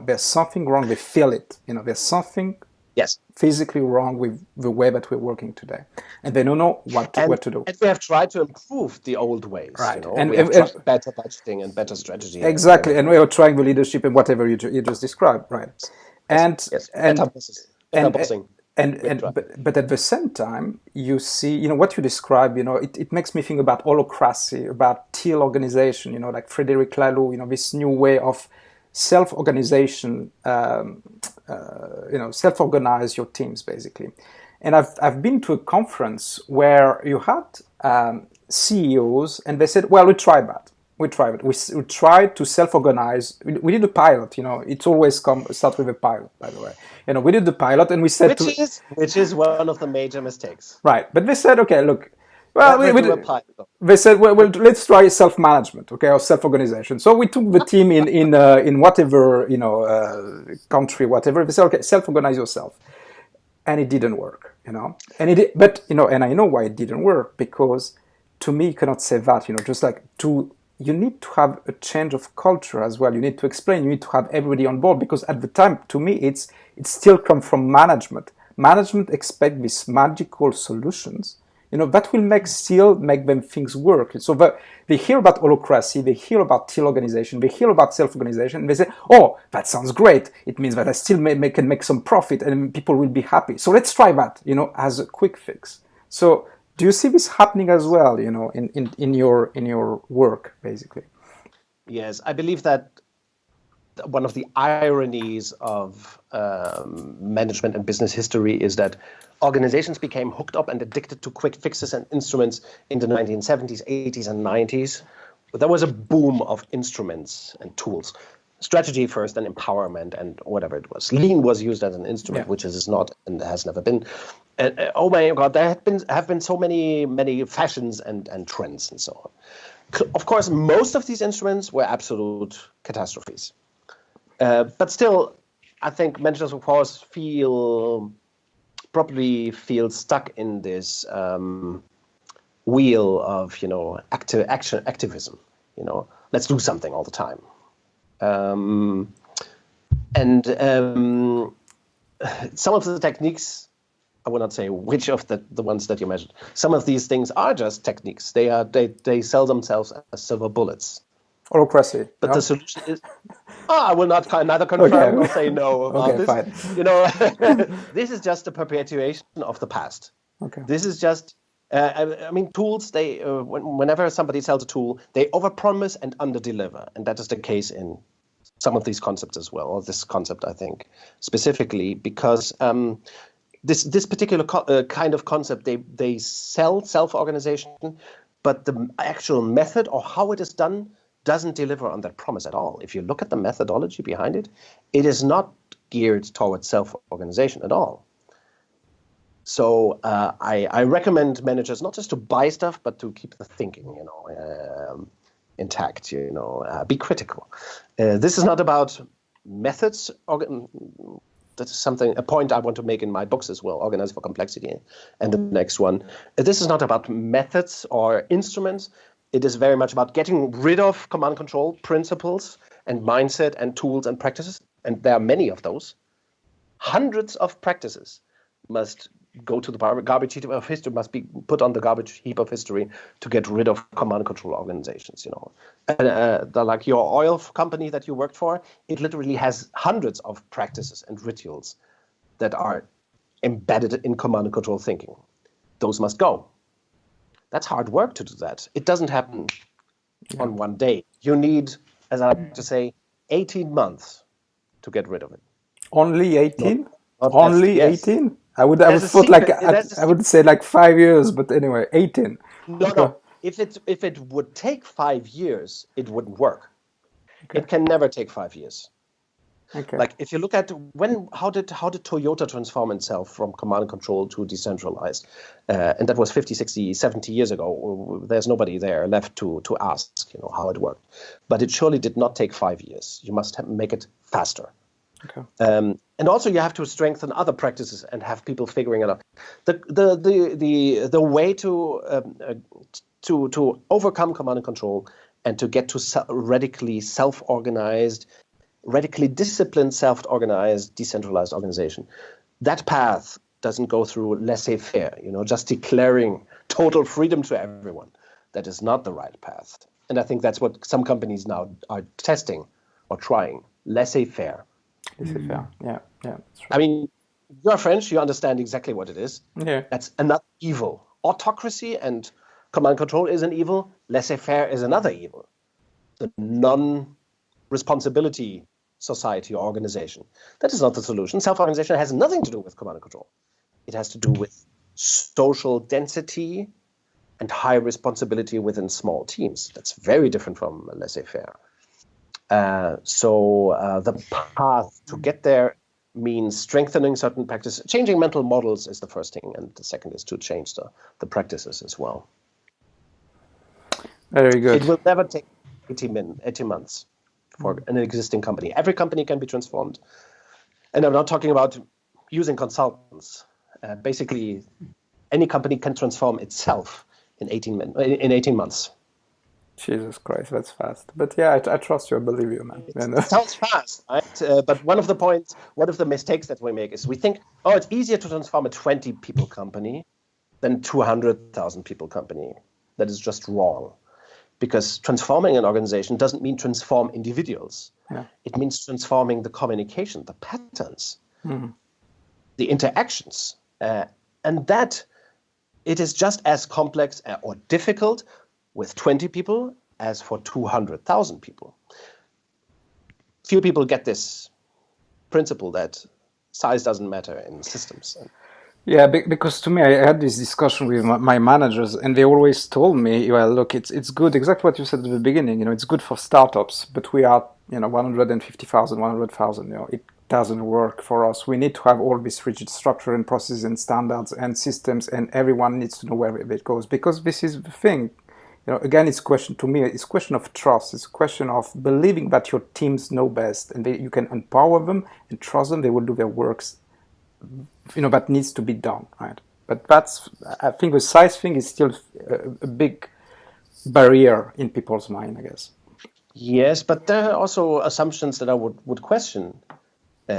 There's something wrong. They feel it. There's something Yes. physically wrong with the way that we're working today, and they don't know what to do. And we have tried to improve the old ways. Right. And we have tried better budgeting and better strategy. Exactly, and we are trying the leadership and whatever you just described, right? Yes. Better bossing. But at the same time, you see, what you describe, it makes me think about holocracy, about teal organization, like Frederic Laloux, this new way of self-organization, self-organize your teams, basically. And I've been to a conference where you had CEOs, and they said, well, we tried that. We tried it. We tried to self-organize. We did a pilot. It's always start with a pilot, by the way. We did the pilot, and we said which is one of the major mistakes. Right, but they said, okay, look. Well, they said, well, let's try self-management, okay, or self-organization. So we took the team in whatever country, whatever. They said, okay, self-organize yourself, and it didn't work, And it, but and I know why it didn't work, because to me, you cannot say that, just like you need to have a change of culture as well. You need to explain. You need to have everybody on board, because at the time, to me, it still comes from management. Management expect these magical solutions. That will make them things work. So they hear about holocracy, they hear about teal organization, they hear about self-organization, and they say, oh, that sounds great. It means that I still can make some profit and people will be happy. So let's try that, as a quick fix. So do you see this happening as well, in your work, basically? Yes, I believe that one of the ironies of management and business history is that organizations became hooked up and addicted to quick fixes and instruments in the 1970s, 80s, and 90s. But there was a boom of instruments and tools. Strategy first, and empowerment, and whatever it was. Lean was used as an instrument, which it is not and has never been. And oh my God, there have been so many fashions and trends and so on. Of course, most of these instruments were absolute catastrophes. But still, I think managers, of course, probably feel stuck in this wheel of activism. Let's do something all the time. And some of the techniques, I will not say which of the ones that you mentioned. Some of these things are just techniques. They sell themselves as silver bullets. Holocracy. But the solution is, I will neither confirm nor say no about this. Fine. This is just a perpetuation of the past. Okay. This is just, tools, whenever somebody sells a tool, they overpromise and underdeliver. And that is the case in some of these concepts as well, or this concept, I think, specifically, because this particular kind of concept, they sell self-organization, but the actual method or how it is done doesn't deliver on that promise at all. If you look at the methodology behind it, it is not geared towards self-organization at all. So I recommend managers not just to buy stuff, but to keep the thinking, intact. Be critical. This is not about methods. That is a point I want to make in my books as well, Organize for Complexity, and the next one. This is not about methods or instruments. It is very much about getting rid of command and control principles and mindset and tools and practices. And there are many of those. Hundreds of practices must go to the garbage heap of history, must be put on the garbage heap of history to get rid of command and control organizations. Like your oil company that you worked for, it literally has hundreds of practices and rituals that are embedded in command and control thinking. Those must go. That's hard work to do that. It doesn't happen on one day. You need, as I like to say, 18 months to get rid of it. Only 18? Only 18? I would thought I would say like 5 years, but anyway, 18. No. If it would take 5 years, it wouldn't work. Okay. It can never take 5 years. Okay. Like if you look at how did Toyota transform itself from command and control to decentralized, and that was 50, 60, 70 years ago. There's nobody there left to ask, how it worked. But it surely did not take 5 years. You must make it faster. Okay. And also you have to strengthen other practices and have people figuring it out. The way to overcome command and control and to get to radically self-organized, radically disciplined, self-organized, decentralized organization, that path doesn't go through laissez-faire, just declaring total freedom to everyone. That is not the right path. And I think that's what some companies now are testing or trying, laissez-faire. Laissez-faire, yeah. That's right. I mean, you're French, you understand exactly what it is. Yeah. That's another evil. Autocracy and command and control is an evil. Laissez-faire is another evil. The non-responsibility society or organization. That is not the solution. Self-organization has nothing to do with command and control. It has to do with social density and high responsibility within small teams. That's very different from laissez-faire. So the path to get there means strengthening certain practices. Changing mental models is the first thing, and the second is to change the practices as well. Very good. It will never take 18 months for an existing company. Every company can be transformed. And I'm not talking about using consultants. Basically, any company can transform itself in 18 months. Jesus Christ, that's fast. But yeah, I trust you. I believe you, man. It sounds fast, right? But one of the mistakes that we make is we think, it's easier to transform a 20-people company than 200,000 people company. That is just wrong. Because transforming an organization doesn't mean transform individuals. Yeah. It means transforming the communication, the patterns, the interactions. And that it is just as complex or difficult with 20 people as for 200,000 people. Few people get this principle that size doesn't matter in systems. Yeah, because to me, I had this discussion with my managers, and they always told me, well, look, it's good, exactly what you said at the beginning, it's good for startups, but we are, 150,000, 100,000, it doesn't work for us. We need to have all this rigid structure and processes and standards and systems, and everyone needs to know where it goes, because this is the thing. Again, it's a question of trust. It's a question of believing that your teams know best, and you can empower them and trust them. They will do their works, that needs to be done, right? But I think the size thing is still a big barrier in people's mind, I guess. Yes, but there are also assumptions that I would question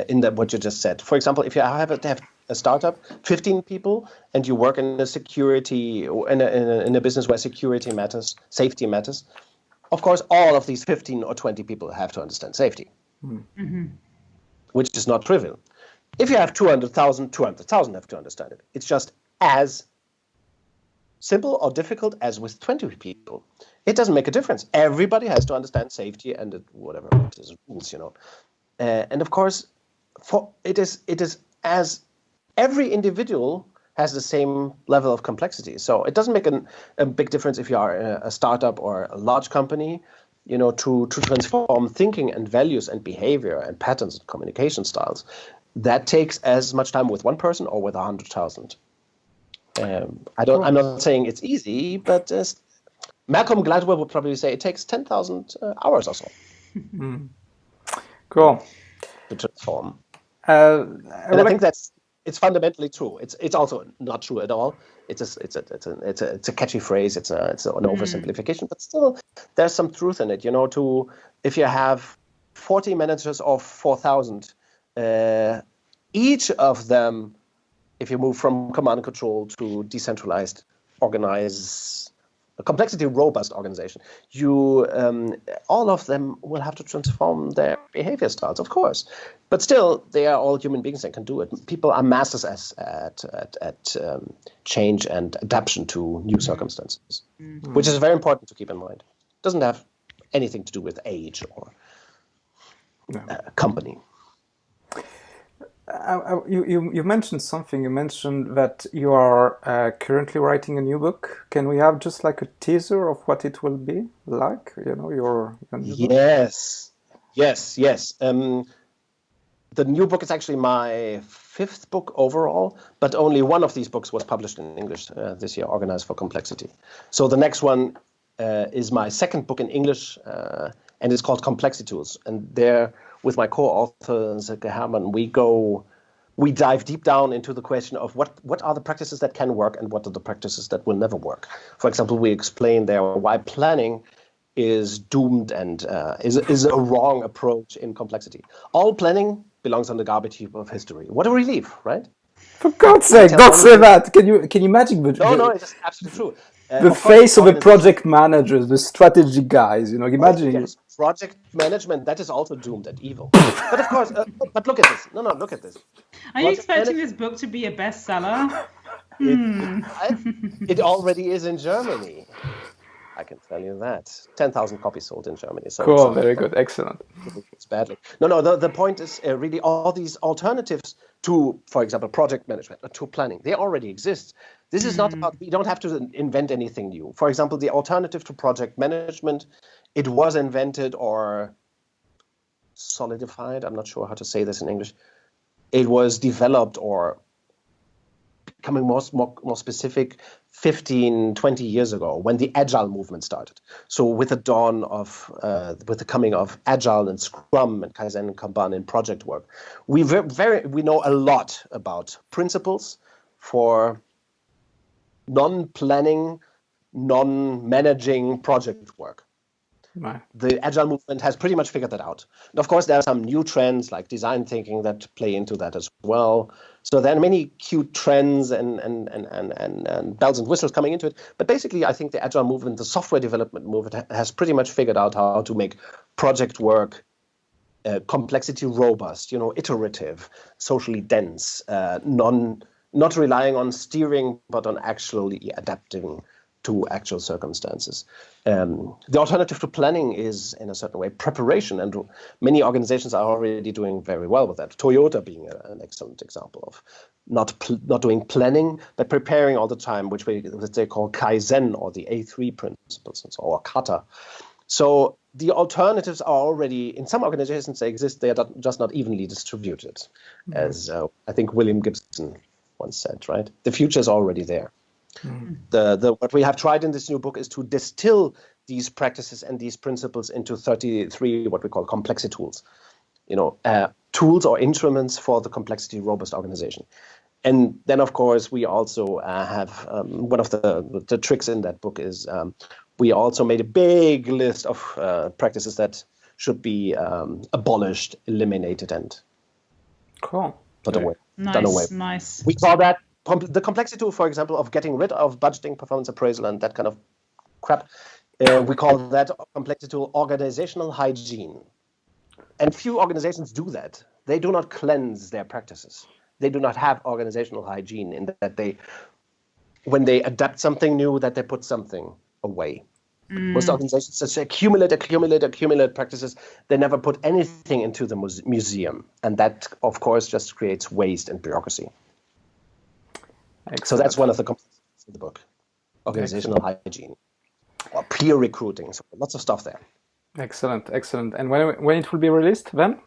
in that what you just said. For example, if you have a startup, 15 people, and you work in a security in a business where security matters, safety matters, of course, all of these 15 or 20 people have to understand safety, which is not trivial. If you have 200,000 have to understand it. It's just as simple or difficult as with 20 people. It doesn't make a difference. Everybody has to understand safety and whatever it is, rules, and of course, it is as every individual has the same level of complexity. So it doesn't make a big difference if you are a startup or a large company, to transform thinking and values and behavior and patterns and communication styles. That takes as much time with one person or with 100,000. I'm not saying it's easy, but Malcolm Gladwell would probably say it takes 10,000 hours or so. Cool. To transform. And I think it's fundamentally true. It's also not true at all. It's a catchy phrase. It's an oversimplification, but still there's some truth in it. If you have 40 managers of 4,000. Each of them, if you move from command and control to decentralized, organized, a complexity robust organization, all of them will have to transform their behavior styles, of course. But still, they are all human beings that can do it. People are masters at change and adaptation to new circumstances, which is very important to keep in mind. It doesn't have anything to do with age or company. You mentioned something. You mentioned that you are currently writing a new book. Can we have just like a teaser of what it will be like? Your new book? Yes. The new book is actually my 5th book overall, but only one of these books was published in English this year, Organized for Complexity. So the next one is my 2nd book in English, and it's called Complexity Tools. And there, with my co-author, Silke Hermann, we dive deep down into the question of what are the practices that can work and what are the practices that will never work. For example, we explain there why planning is doomed and is a wrong approach in complexity. All planning belongs on the garbage heap of history. What a relief, right? For God's sake, don't say that. Can you imagine No, it's absolutely true. The face of the project managers, the strategy guys, imagine. Yes, project management, that is also doomed and evil. But of course, but look at this. No, look at this. Are you expecting this book to be a bestseller? It already is in Germany. I can tell you that. 10,000 copies sold in Germany. So cool, very good, excellent. It's badly. No, the point is really all these alternatives to, for example, project management, or to planning, they already exist. This is not about, we don't have to invent anything new. For example, the alternative to project management, it was invented or solidified, I'm not sure how to say this in English. It was developed or becoming more specific 15, 20 years ago when the Agile movement started. So with the dawn of, with the coming of Agile and Scrum and Kaizen and Kanban in project work, we know a lot about principles for non-planning, non-managing project work. Right. The Agile movement has pretty much figured that out. And of course, there are some new trends like design thinking that play into that as well. So there are many cute trends and bells and whistles coming into it. But basically, I think the Agile movement, the software development movement, has pretty much figured out how to make project work complexity robust, iterative, socially dense, not relying on steering, but on actually adapting to actual circumstances. The alternative to planning is, in a certain way, preparation, and many organizations are already doing very well with that. Toyota being an excellent example of not doing planning, but preparing all the time, which they call Kaizen or the A3 principles, or Kata. So the alternatives are already, in some organizations they exist, they are just not evenly distributed, as I think William Gibson once said, right? The future is already there. What we have tried in this new book is to distill these practices and these principles into 33 what we call complexity tools, tools or instruments for the complexity robust organization. And then, of course, we also have one of the tricks in that book is we also made a big list of practices that should be abolished, eliminated, and put away. Done away. Nice. We call that the complexity tool, for example, of getting rid of budgeting, performance appraisal, and that kind of crap. We call that complexity tool organizational hygiene. And few organizations do that. They do not cleanse their practices. They do not have organizational hygiene in that when they adapt something new, that they put something away. Most organizations just accumulate practices. They never put anything into the museum. And that, of course, just creates waste and bureaucracy. Excellent. So that's one of the complexities in the book. Organizational hygiene. Or peer recruiting. So lots of stuff there. Excellent. And when it will be released then?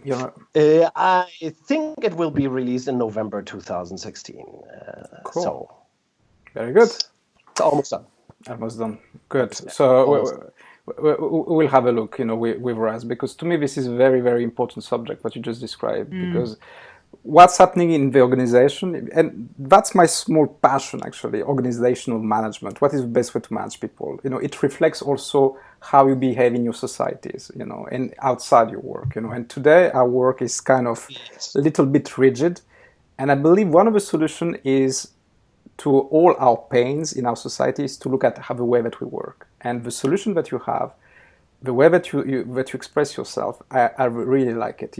I think it will be released in November 2016. Cool. So very good. It's almost done. Almost done. Good. So we'll have a look, with Raz, because to me this is a very, very important subject what you just described, because what's happening in the organization, and that's my small passion actually, organizational management. What is the best way to manage people? It reflects also how you behave in your societies, and outside your work, and today our work is kind of a little bit rigid, and I believe one of the solutions is to all our pains in our society is to look at the way that we work. And the solution that you have, the way that you express yourself, I really like it.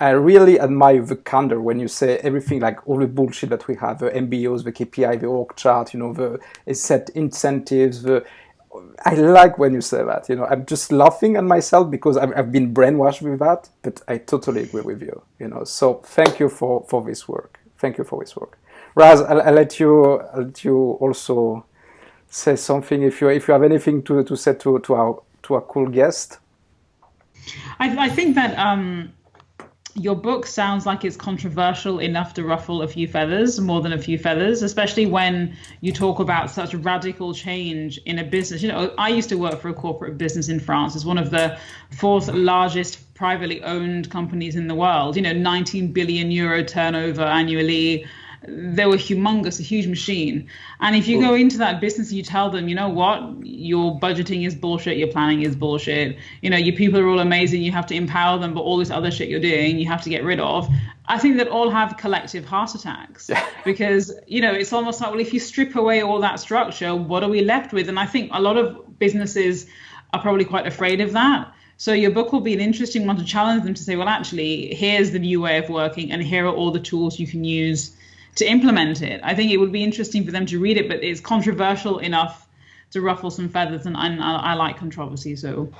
I really admire the candor when you say everything, like all the bullshit that we have, the MBOs, the KPI, the org chart, the set incentives. I like when you say that. I'm just laughing at myself because I've been brainwashed with that, but I totally agree with you. So thank you for this work. Thank you for this work. Raz, I'll let you also say something if you have anything to say to our cool guest. I think that your book sounds like it's controversial enough to ruffle a few feathers, more than a few feathers, especially when you talk about such radical change in a business. I used to work for a corporate business in France. It's one of the fourth largest privately owned companies in the world, 19 billion euro turnover annually. They were humongous, a huge machine. And if you go into that business and you tell them, you know what, your budgeting is bullshit, your planning is bullshit, your people are all amazing, you have to empower them, but all this other shit you're doing, you have to get rid of. I think that all have collective heart attacks because, it's almost like, well, if you strip away all that structure, what are we left with? And I think a lot of businesses are probably quite afraid of that. So your book will be an interesting one to challenge them to say, well, actually, here's the new way of working and here are all the tools you can use to implement it. I think it would be interesting for them to read it, but it's controversial enough to ruffle some feathers, and I like controversy, so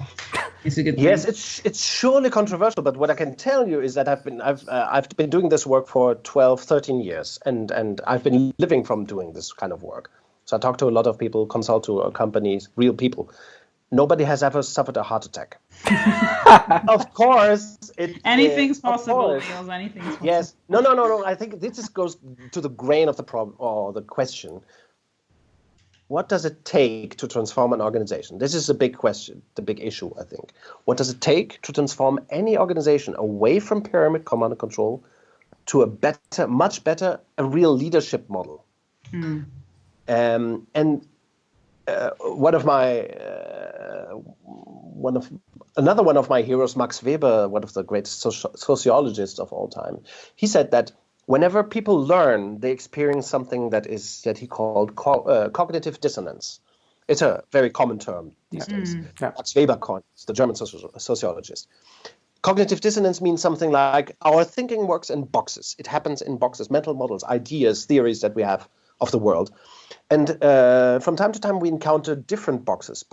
it's a good thing. Yes, it's surely controversial, but what I can tell you is that I've been doing this work for 12, 13 years, and I've been living from doing this kind of work. So I talk to a lot of people, consult to companies, real people. Nobody has ever suffered a heart attack. Of course. Anything's possible, Niels. Anything's possible. Yes. No. I think this just goes to the grain of the problem or the question. What does it take to transform an organization? This is a big question, the big issue, I think. What does it take to transform any organization away from pyramid command and control to a much better, a real leadership model? Another one of my heroes, Max Weber, one of the greatest sociologists of all time, he said that whenever people learn, they experience something that he called cognitive dissonance. It's a very common term these days. Yeah. Max Weber coined, the German sociologist. Cognitive dissonance means something like our thinking works in boxes. It happens in boxes, mental models, ideas, theories that we have of the world. And from time to time, we encounter different boxes,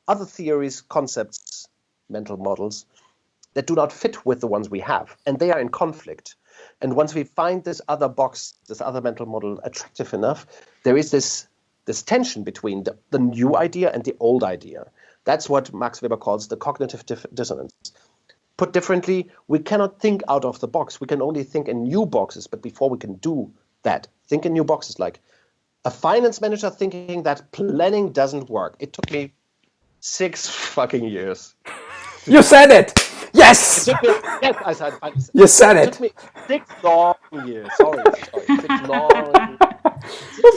other theories, concepts, mental models that do not fit with the ones we have. And they are in conflict. And once we find this other box, this other mental model attractive enough, there is this tension between the new idea and the old idea. That's what Max Weber calls the cognitive dissonance. Put differently, we cannot think out of the box. We can only think in new boxes. But before we can do that, think in new boxes, like a finance manager thinking that planning doesn't work. It took me 6 fucking years. You said it! Yes! Yes, I said it. You said it! It took me 6 long years. Sorry. 6 long years.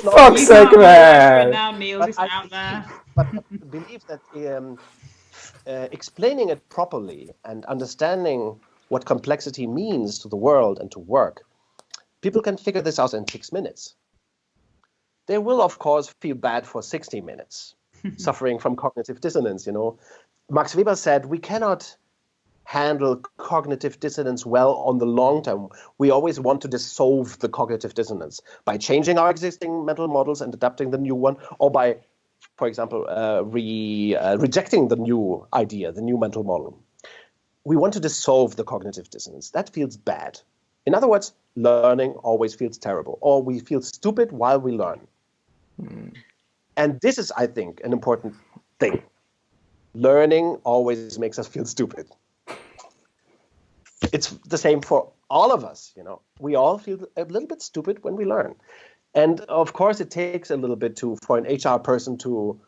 For fuck's sake, man! Now, Niels is out there. But I believe that explaining it properly and understanding what complexity means to the world and to work, people can figure this out in 6 minutes. They will, of course, feel bad for 60 minutes, suffering from cognitive dissonance, Max Weber said we cannot handle cognitive dissonance well on the long term. We always want to dissolve the cognitive dissonance by changing our existing mental models and adapting the new one, or by, for example, rejecting the new idea, the new mental model. We want to dissolve the cognitive dissonance. That feels bad. In other words, learning always feels terrible, or we feel stupid while we learn. And this is, I think, an important thing. Learning always makes us feel stupid. It's the same for all of us, We all feel a little bit stupid when we learn. And of course, it takes a little bit for an HR person to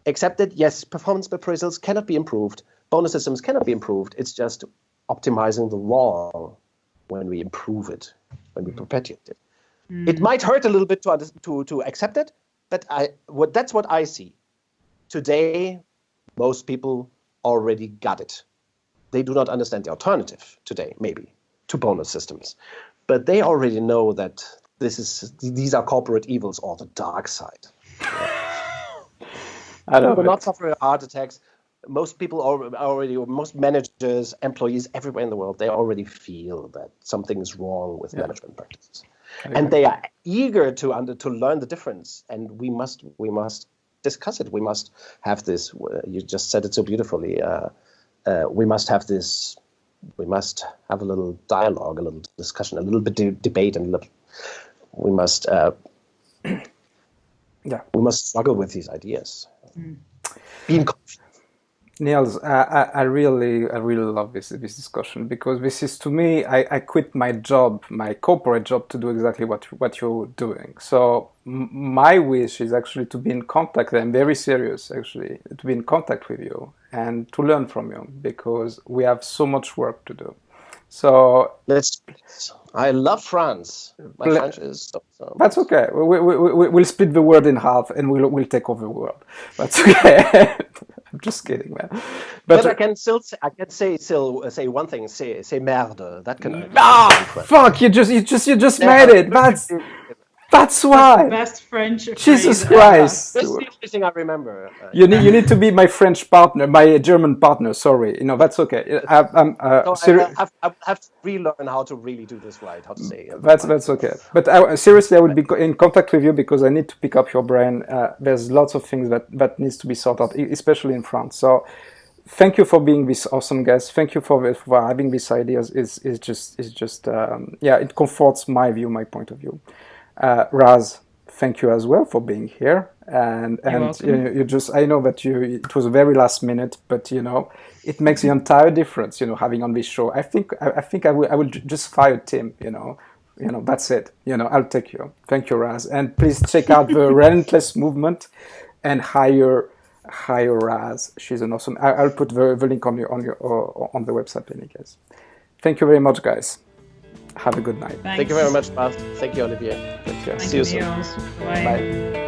accept that, yes, performance appraisals cannot be improved. Bonus systems cannot be improved. It's just optimizing the wrong when we improve it, when we perpetuate it. It might hurt a little bit to accept it, but that's what I see. Today, most people already got it. They do not understand the alternative today, maybe, to bonus systems. But they already know that these are corporate evils or the dark side. We're not suffering heart attacks. Most people most managers, employees everywhere in the world, they already feel that something is wrong with management practices. And they are eager to learn the difference. And we must discuss it. We must have this. You just said it so beautifully. We must have this. We must have a little dialogue, a little discussion, a little bit debate, and we must. We must struggle with these ideas. Being confident. Niels, I really love this discussion because this is to me, I quit my job, my corporate job, to do exactly what you're doing. So my wish is actually to be in contact. I'm very serious, actually, to be in contact with you and to learn from you because we have so much work to do. So I love France. My French is so. That's okay. We'll split the world in half and we'll take over the world. That's okay. I'm just kidding, man. But I can say one thing. Say merde. That can. Fuck! You just made it. That's why. The best French Jesus phrase Christ! That's the only thing I remember. You need to be my French partner, my German partner. Sorry, that's okay. I have to relearn how to really do this right. How to say. That's okay. But seriously, I would be in contact with you because I need to pick up your brain. There's lots of things that needs to be sorted out, especially in France. So, thank you for being this awesome guest. Thank you for having these ideas. It comforts my view, my point of view. Raz, thank you as well for being here. And you just, I know that it was a very last minute, but it makes the entire difference. Having on this show. I think I will just fire Tim. That's it. I'll take you. Thank you, Raz, and please check out the Relentless Movement and hire Raz. She's an awesome. I'll put the link on the website in any case. Thank you very much, guys. Have a good night. Thank you very much, Bart. Thank you, Olivier. Take care. See you soon. Bye. Bye.